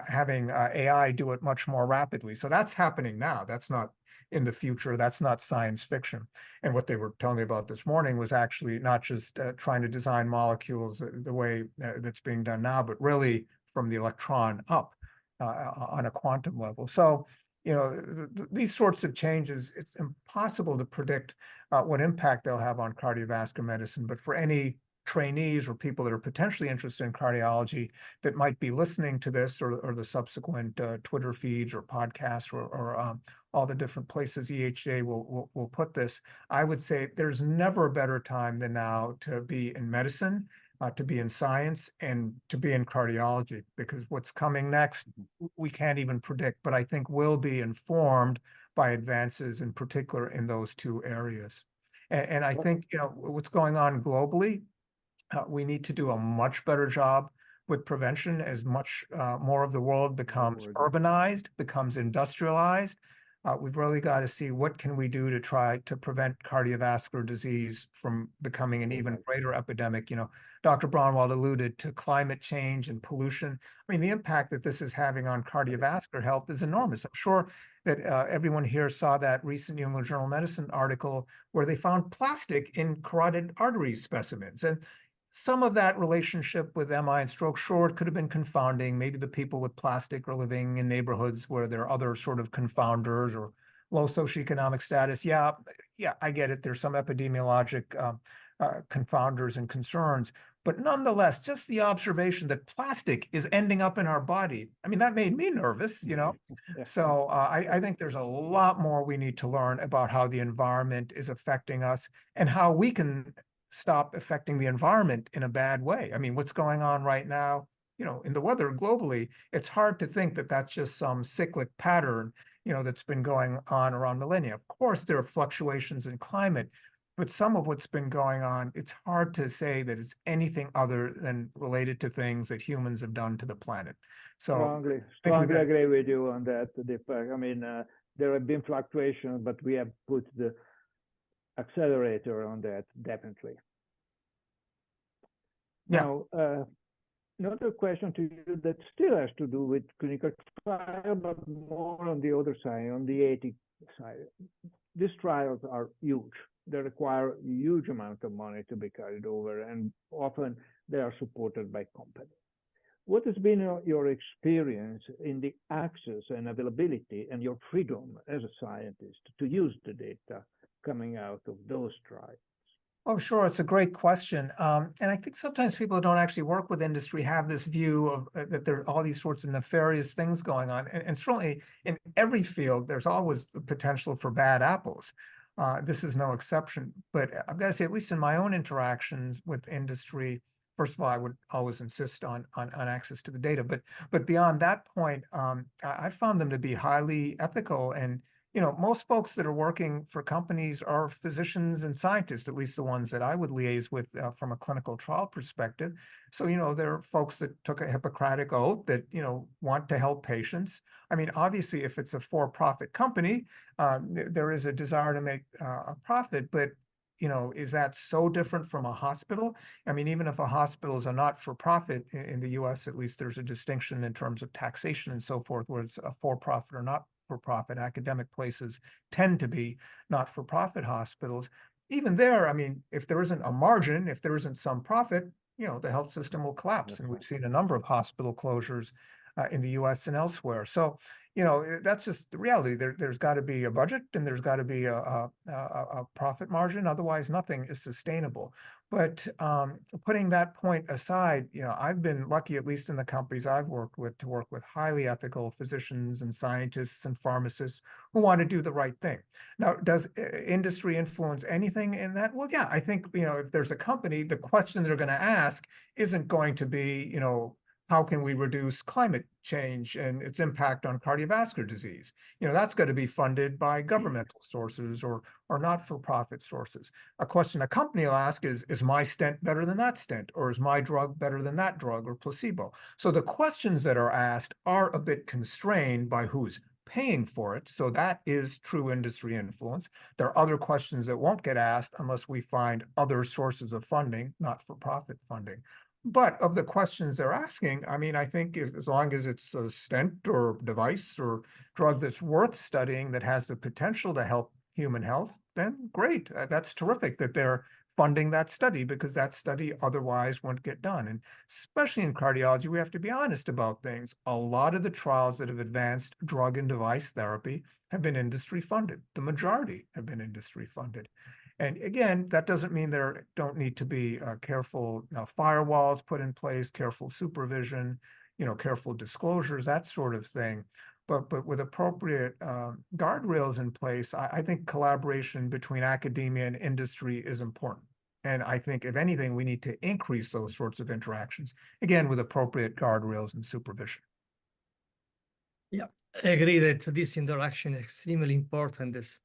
having AI do it much more rapidly. So that's happening now. That's not in the future. That's not science fiction. And what they were telling me about this morning was actually not just trying to design molecules the way that's being done now, but really from the electron up on a quantum level. So, you know, these sorts of changes, it's impossible to predict what impact they'll have on cardiovascular medicine. But for any trainees or people that are potentially interested in cardiology that might be listening to this or the subsequent Twitter feeds or podcasts or all the different places EHJ will put this, I would say there's never a better time than now to be in medicine, to be in science, and to be in cardiology, because what's coming next, we can't even predict, but I think will be informed by advances in particular in those two areas. And I think, you know, what's going on globally, we need to do a much better job with prevention as much more of the world becomes urbanized, becomes industrialized. We've really got to see what can we do to try to prevent cardiovascular disease from becoming an even greater epidemic. You know, Dr. Braunwald alluded to climate change and pollution. I mean, the impact that this is having on cardiovascular health is enormous. I'm sure that everyone here saw that recent New England Journal of Medicine article where they found plastic in carotid artery specimens. And some of that relationship with MI and stroke, sure, it could have been confounding. Maybe the people with plastic are living in neighborhoods where there are other sort of confounders or low socioeconomic status. Yeah, I get it. There's some epidemiologic confounders and concerns. But nonetheless, just the observation that plastic is ending up in our body, I mean, that made me nervous, you know? So I think there's a lot more we need to learn about how the environment is affecting us and how we can stop affecting the environment in a bad way. I mean, what's going on right now, you know, in the weather globally, it's hard to think that that's just some cyclic pattern, you know, that's been going on around millennia. Of course, there are fluctuations in climate, but some of what's been going on, it's hard to say that it's anything other than related to things that humans have done to the planet. So strongly agree with you on that, Deepak. I mean, there have been fluctuations, but we have put the accelerator on that, definitely. Yeah. Now, another question to you that still has to do with clinical trial, but more on the other side, on the ethics side. These trials are huge. They require a huge amount of money to be carried over, and often they are supported by companies. What has been your experience in the access and availability and your freedom as a scientist to use the data coming out of those trials? Oh, sure. It's a great question. And I think sometimes people who don't actually work with industry have this view of that there are all these sorts of nefarious things going on. And certainly in every field, there's always the potential for bad apples. This is no exception. But I've got to say, at least in my own interactions with industry, first of all, I would always insist on access to the data. But beyond that point, I found them to be highly ethical. And you know, most folks that are working for companies are physicians and scientists, at least the ones that I would liaise with from a clinical trial perspective. So, you know, there are folks that took a Hippocratic oath that, you know, want to help patients. I mean, obviously, if it's a for-profit company, there is a desire to make a profit, but you know, is that so different from a hospital? I mean, even if a hospital is a not-for-profit in the US, at least there's a distinction in terms of taxation and so forth, where it's a for-profit or not for-profit. Academic places tend to be not-for-profit hospitals. Even there, I mean, if there isn't a margin, if there isn't some profit, you know, the health system will collapse. And we've seen a number of hospital closures in the US and elsewhere. So, you know, that's just the reality. There's got to be a budget and there's got to be a profit margin. Otherwise, nothing is sustainable. But putting that point aside, you know, I've been lucky, at least in the companies I've worked with, to work with highly ethical physicians and scientists and pharmacists who want to do the right thing. Now, does industry influence anything in that? Well, yeah, I think, you know, if there's a company, the question they're going to ask isn't going to be, you know, how can we reduce climate change and its impact on cardiovascular disease? You know, that's going to be funded by governmental sources or not-for-profit sources. A question a company will ask is my stent better than that stent? Or is my drug better than that drug or placebo? So the questions that are asked are a bit constrained by who's paying for it. So that is true industry influence. There are other questions that won't get asked unless we find other sources of funding, not-for-profit funding. But of the questions they're asking, I mean, I think as long as it's a stent or device or drug that's worth studying that has the potential to help human health, then great. That's terrific that they're funding that study because that study otherwise won't get done. And especially in cardiology, we have to be honest about things. A lot of the trials that have advanced drug and device therapy have been industry funded. The majority have been industry funded. And again, that doesn't mean there don't need to be careful firewalls put in place, careful supervision, careful disclosures, that sort of thing. But with appropriate guardrails in place, I think collaboration between academia and industry is important. And I think, if anything, we need to increase those sorts of interactions, again, with appropriate guardrails and supervision. Yeah, I agree that this interaction is extremely important, as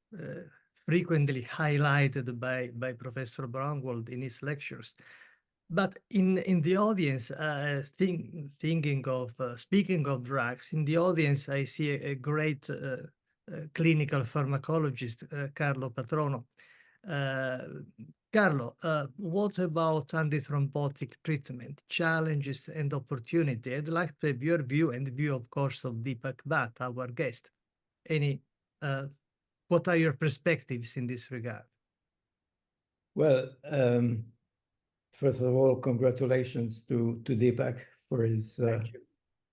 frequently highlighted by Professor Braunwald in his lectures. But in the audience, thinking of speaking of drugs, in the audience, I see a great clinical pharmacologist, Carlo Patrono. Carlo, what about antithrombotic treatment, challenges and opportunity? I'd like to have your view and the view, of course, of Deepak Bhatt, our guest. What are your perspectives in this regard? Well, first of all, congratulations to Deepak for his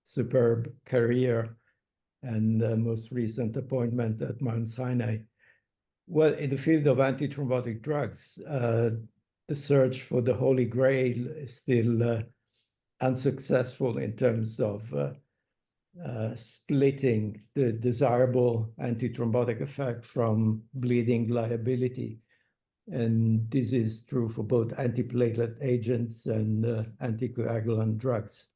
superb career and most recent appointment at Mount Sinai. Well, in the field of antithrombotic drugs, the search for the Holy Grail is still unsuccessful in terms of splitting the desirable antithrombotic effect from bleeding liability. And this is true for both antiplatelet agents and anticoagulant drugs.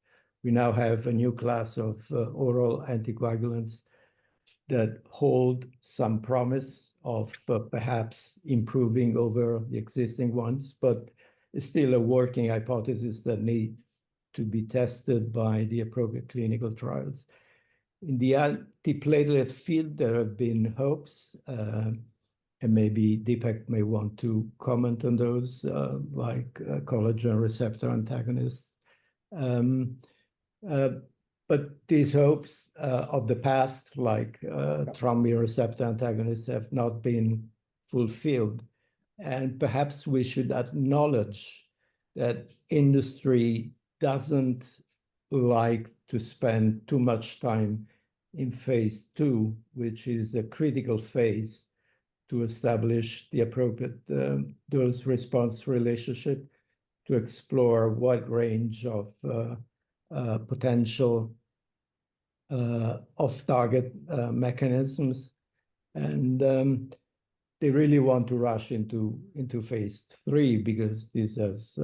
We now have a new class of oral anticoagulants that hold some promise of perhaps improving over the existing ones, but it's still a working hypothesis that needs to be tested by the appropriate clinical trials. In the antiplatelet field, there have been hopes, and maybe Deepak may want to comment on those, like collagen receptor antagonists. But these hopes of the past, like thrombin receptor antagonists, have not been fulfilled. And perhaps we should acknowledge that industry doesn't like to spend too much time in phase 2, which is a critical phase to establish the appropriate dose-response relationship, to explore a wide range of potential off-target mechanisms. And they really want to rush into phase 3 because this has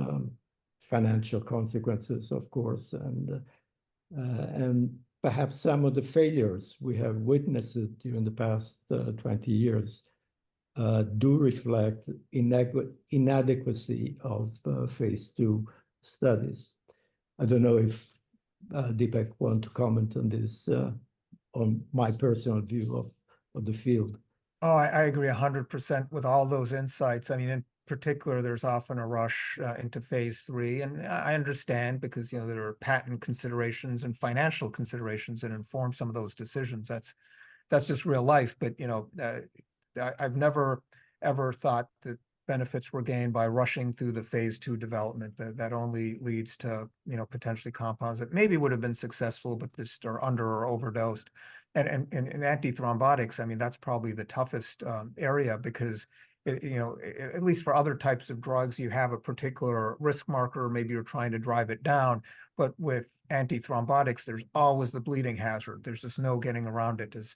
financial consequences, of course, and perhaps some of the failures we have witnessed during the past 20 years do reflect inadequacy of phase 2 studies. I don't know if Deepak want to comment on this, on my personal view of the field. Oh, I agree 100% with all those insights. I mean, in particular, there's often a rush into phase 3, and I understand because there are patent considerations and financial considerations that inform some of those decisions. That's just real life. But I've never ever thought that benefits were gained by rushing through the phase 2 development. That only leads to potentially compounds that maybe would have been successful, but just are under or overdosed. And in antithrombotics, I mean, that's probably the toughest area because at least for other types of drugs, you have a particular risk marker, maybe you're trying to drive it down. But with antithrombotics, there's always the bleeding hazard. There's just no getting around it. As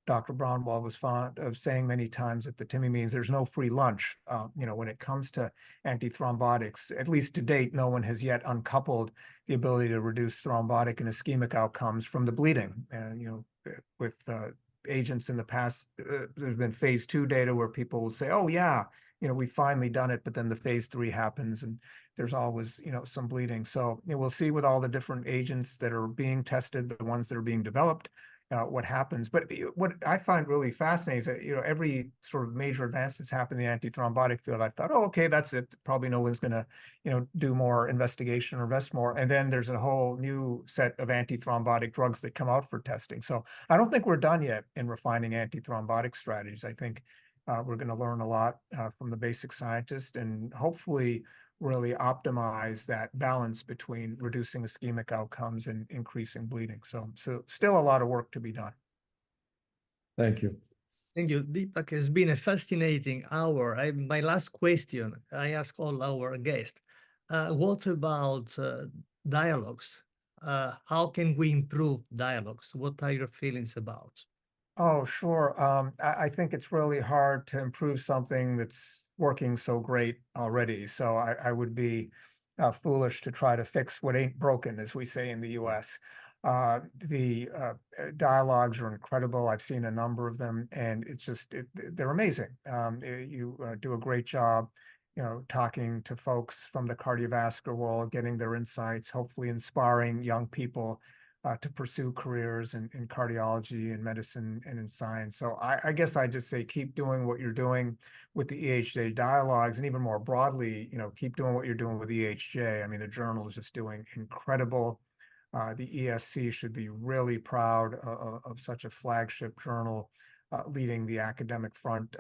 Dr. Braunwald was fond of saying many times at the TIMI meetings, there's no free lunch. When it comes to antithrombotics, at least to date, no one has yet uncoupled the ability to reduce thrombotic and ischemic outcomes from the bleeding. And with agents in the past, there's been phase 2 data where people will say, oh yeah, we've finally done it, but then the phase 3 happens and there's always, some bleeding. So we'll see with all the different agents that are being tested, the ones that are being developed, what happens. But what I find really fascinating is that, every sort of major advance that's happened in the antithrombotic field, I thought, oh, okay, that's it. Probably no one's going to, do more investigation or invest more. And then there's a whole new set of antithrombotic drugs that come out for testing. So I don't think we're done yet in refining antithrombotic strategies. I think We're going to learn a lot from the basic scientist and hopefully really optimize that balance between reducing ischemic outcomes and increasing bleeding. So still a lot of work to be done. Thank you. Thank you, Deepak. It's been a fascinating hour. My last question, I ask all our guests, what about dialogues? How can we improve dialogues? What are your feelings about? Oh, sure. I think it's really hard to improve something that's working so great already. So I would be foolish to try to fix what ain't broken, as we say in the US. The dialogues are incredible. I've seen a number of them, and it's just, they're amazing. You do a great job, talking to folks from the cardiovascular world, getting their insights, hopefully inspiring young people to pursue careers in cardiology and medicine and in science. So I guess I just say keep doing what you're doing with the EHJ Dialogues, and even more broadly, keep doing what you're doing with EHJ. I mean, the journal is just doing incredible. The ESC should be really proud of such a flagship journal leading the academic front.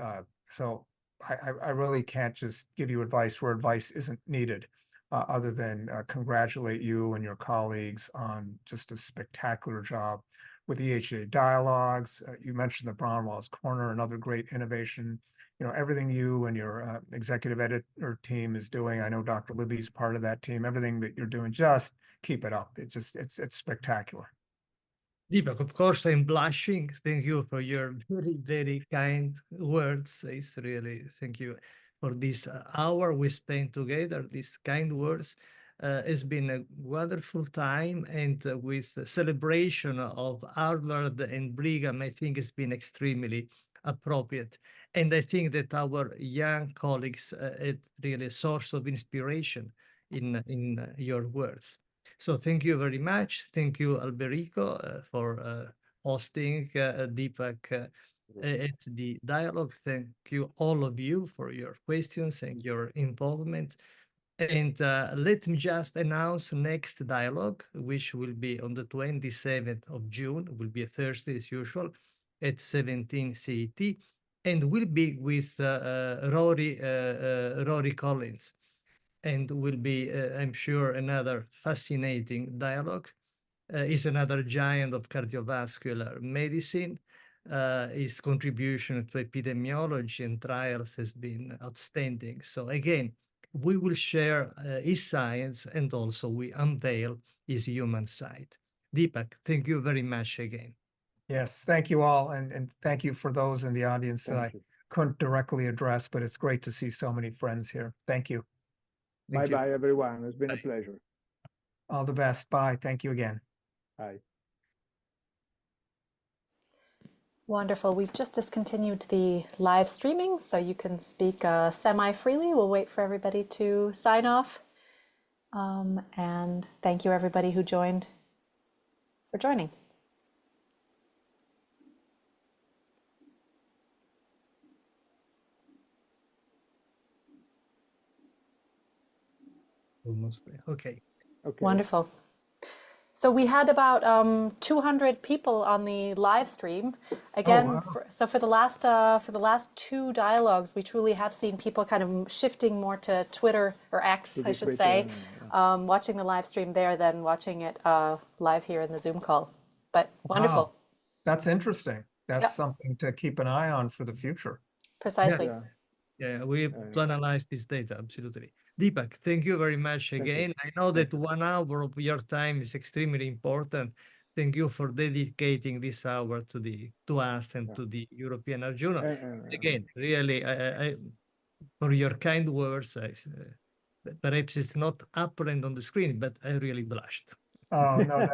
So I really can't just give you advice where advice isn't needed. Other than congratulate you and your colleagues on just a spectacular job with EHJ Dialogues. You mentioned the Braunwald's Corner, another great innovation. Everything you and your executive editor team is doing. I know Dr. Libby's part of that team. Everything that you're doing, just keep it up. It's spectacular. Deepak, of course, I'm blushing. Thank you for your very, very kind words. It's really, thank you for this hour we spent together, these kind words. It's been a wonderful time, and with the celebration of Harvard and Brigham, I think it's been extremely appropriate. And I think that our young colleagues had really a source of inspiration in your words. So thank you very much. Thank you, Alberico, for hosting Deepak at the dialogue. Thank you, all of you, for your questions and your involvement. And let me just announce next dialogue, which will be on the 27th of June, will be a Thursday as usual, at 17 CET, and will be with Rory Collins. And will be, I'm sure, another fascinating dialogue. Is another giant of cardiovascular medicine. His contribution to epidemiology and trials has been outstanding. So again, we will share his science, and also we unveil his human side. Deepak, thank you very much again. Yes, thank you all. And thank you for those in the audience that I couldn't directly address, but it's great to see so many friends here. Thank you. Bye-bye, everyone. It's been a pleasure. All the best. Bye. Thank you again. Bye. Wonderful. We've just discontinued the live streaming, so you can speak semi-freely. We'll wait for everybody to sign off. And thank you, everybody who joined, for joining. Almost there. Okay. Wonderful. So we had about 200 people on the live stream. Again, Oh, wow. for the last two dialogues, we truly have seen people kind of shifting more to Twitter, or X, I should say, watching the live stream there than watching it live here in the Zoom call. But wonderful. Wow. That's interesting. That's something to keep an eye on for the future. Precisely. Yeah, we have to analyze this data, absolutely. Deepak, thank you very much again. I know that 1 hour of your time is extremely important. Thank you for dedicating this hour to us and to the European Heart Journal. Again, really, I for your kind words. Perhaps it's not apparent on the screen, but I really blushed. Oh, no,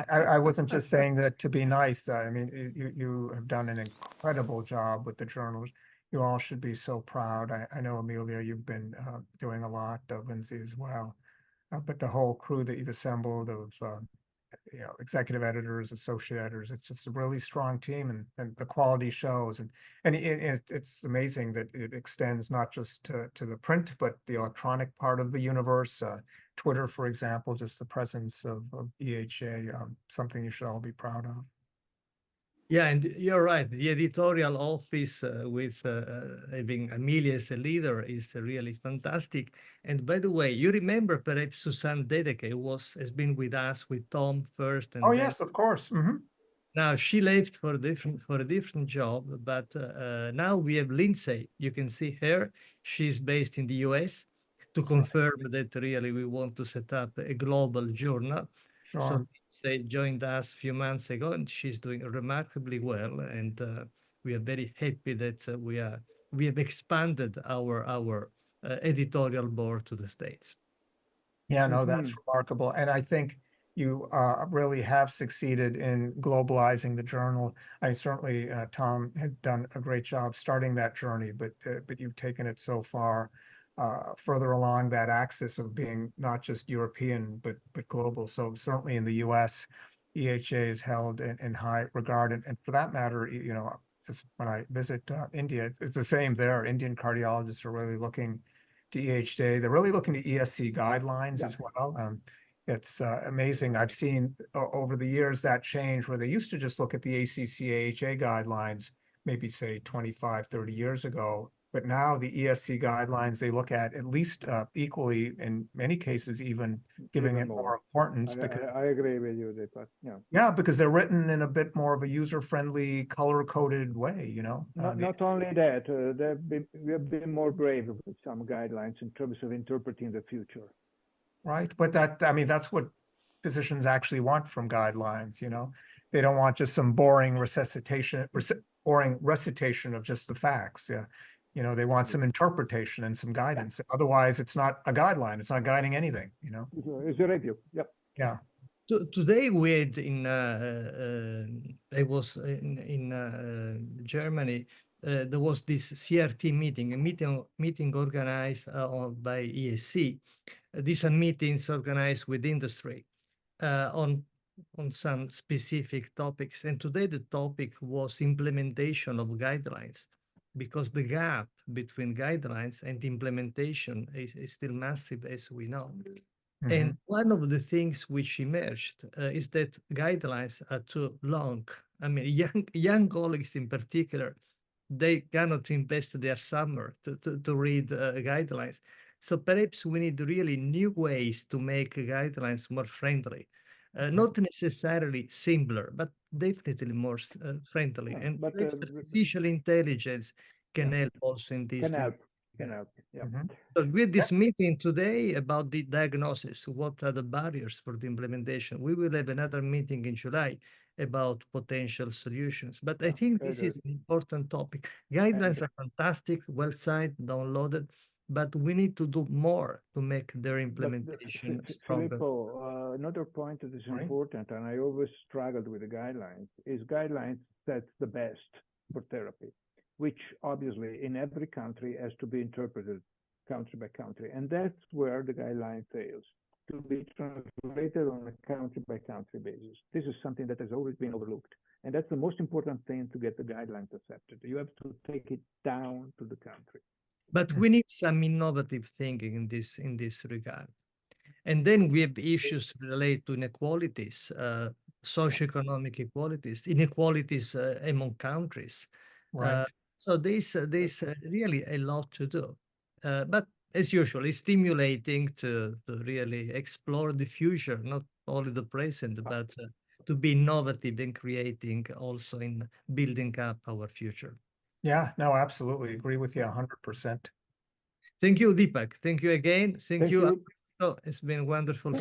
I wasn't just saying that to be nice. I mean, you have done an incredible job with the journals. You all should be so proud. I know, Amelia, you've been doing a lot, Lindsay as well. But the whole crew that you've assembled of executive editors, associate editors, it's just a really strong team, and the quality shows. And it's amazing that it extends not just to the print, but the electronic part of the universe. Twitter, for example, just the presence of EHA, something you should all be proud of. Yeah, and you're right. The editorial office with having Amelia as a leader is really fantastic. And by the way, you remember perhaps Susanne Dedeke has been with us with Tom first, and Oh, then yes, of course. Mhm. now she left for a different job. But now we have Lindsay. You can see her. She's based in the US to confirm that really we want to set up a global journal. So Sure. they joined us a few months ago, and she's doing remarkably well. And we are very happy that we have expanded our editorial board to the States. Yeah, no, that's Mhm. remarkable. And I think you really have succeeded in globalizing the journal. I certainly, Tom had done a great job starting that journey, but you've taken it so far further along that axis of being not just European, but global. So certainly in the US, EHJ is held in high regard. And for that matter, you know, just when I visit India, it's the same there. Indian cardiologists are really looking to EHJ. They're really looking to ESC guidelines as well. It's amazing. I've seen over the years that change where they used to just look at the ACC/AHA guidelines, maybe say 25, 30 years ago. But now the ESC guidelines, they look at least equally, in many cases, even giving Even it more. more importance because, I agree with you, Deepak. Yeah. yeah, because they're written in a bit more of a user-friendly, color-coded way, you know. Not only that, we have been more brave with some guidelines in terms of interpreting the future. Right, but I mean, that's what physicians actually want from guidelines, you know? They don't want just some boring recitation of just the facts, yeah. You know, they want some interpretation and some guidance. Otherwise, it's not a guideline. It's not guiding anything, you know? It's a review. Yep. Yeah. Today we had I was in Germany. There was this CRT meeting, a meeting organized by ESC. These are meetings organized with industry on some specific topics. And today the topic was implementation of guidelines, because the gap between guidelines and implementation is still massive, as we know. And one of the things which emerged is that guidelines are too long. I mean, young colleagues in particular, they cannot invest their summer to read guidelines. So perhaps we need really new ways to make guidelines more friendly. Not necessarily simpler, but definitely more friendly. Yeah, And but, artificial intelligence can help also in this. Can help. Yeah. So with this meeting today about the diagnosis, what are the barriers for the implementation? We will have another meeting in July about potential solutions. But I think this is an important topic. Guidelines are fantastic, well cited, downloaded, but we need to do more to make their implementation stronger. Filippo, another point that is important, and I always struggled with the guidelines, is guidelines set the best for therapy, which obviously in every country has to be interpreted country by country. And that's where the guideline fails, to be translated on a country by country basis. This is something that has always been overlooked. And that's the most important thing to get the guidelines accepted. You have to take it down to the country. But we need some innovative thinking in this regard. And then we have issues related to inequalities, socioeconomic equalities, inequalities among countries. Right. So there's really a lot to do. But as usual, it's stimulating to really explore the future, not only the present, but to be innovative in creating, also in building up our future. Yeah, no, absolutely. Agree with you 100%. Thank you, Deepak. Thank you again. Thank you. you. Oh, it's been wonderful.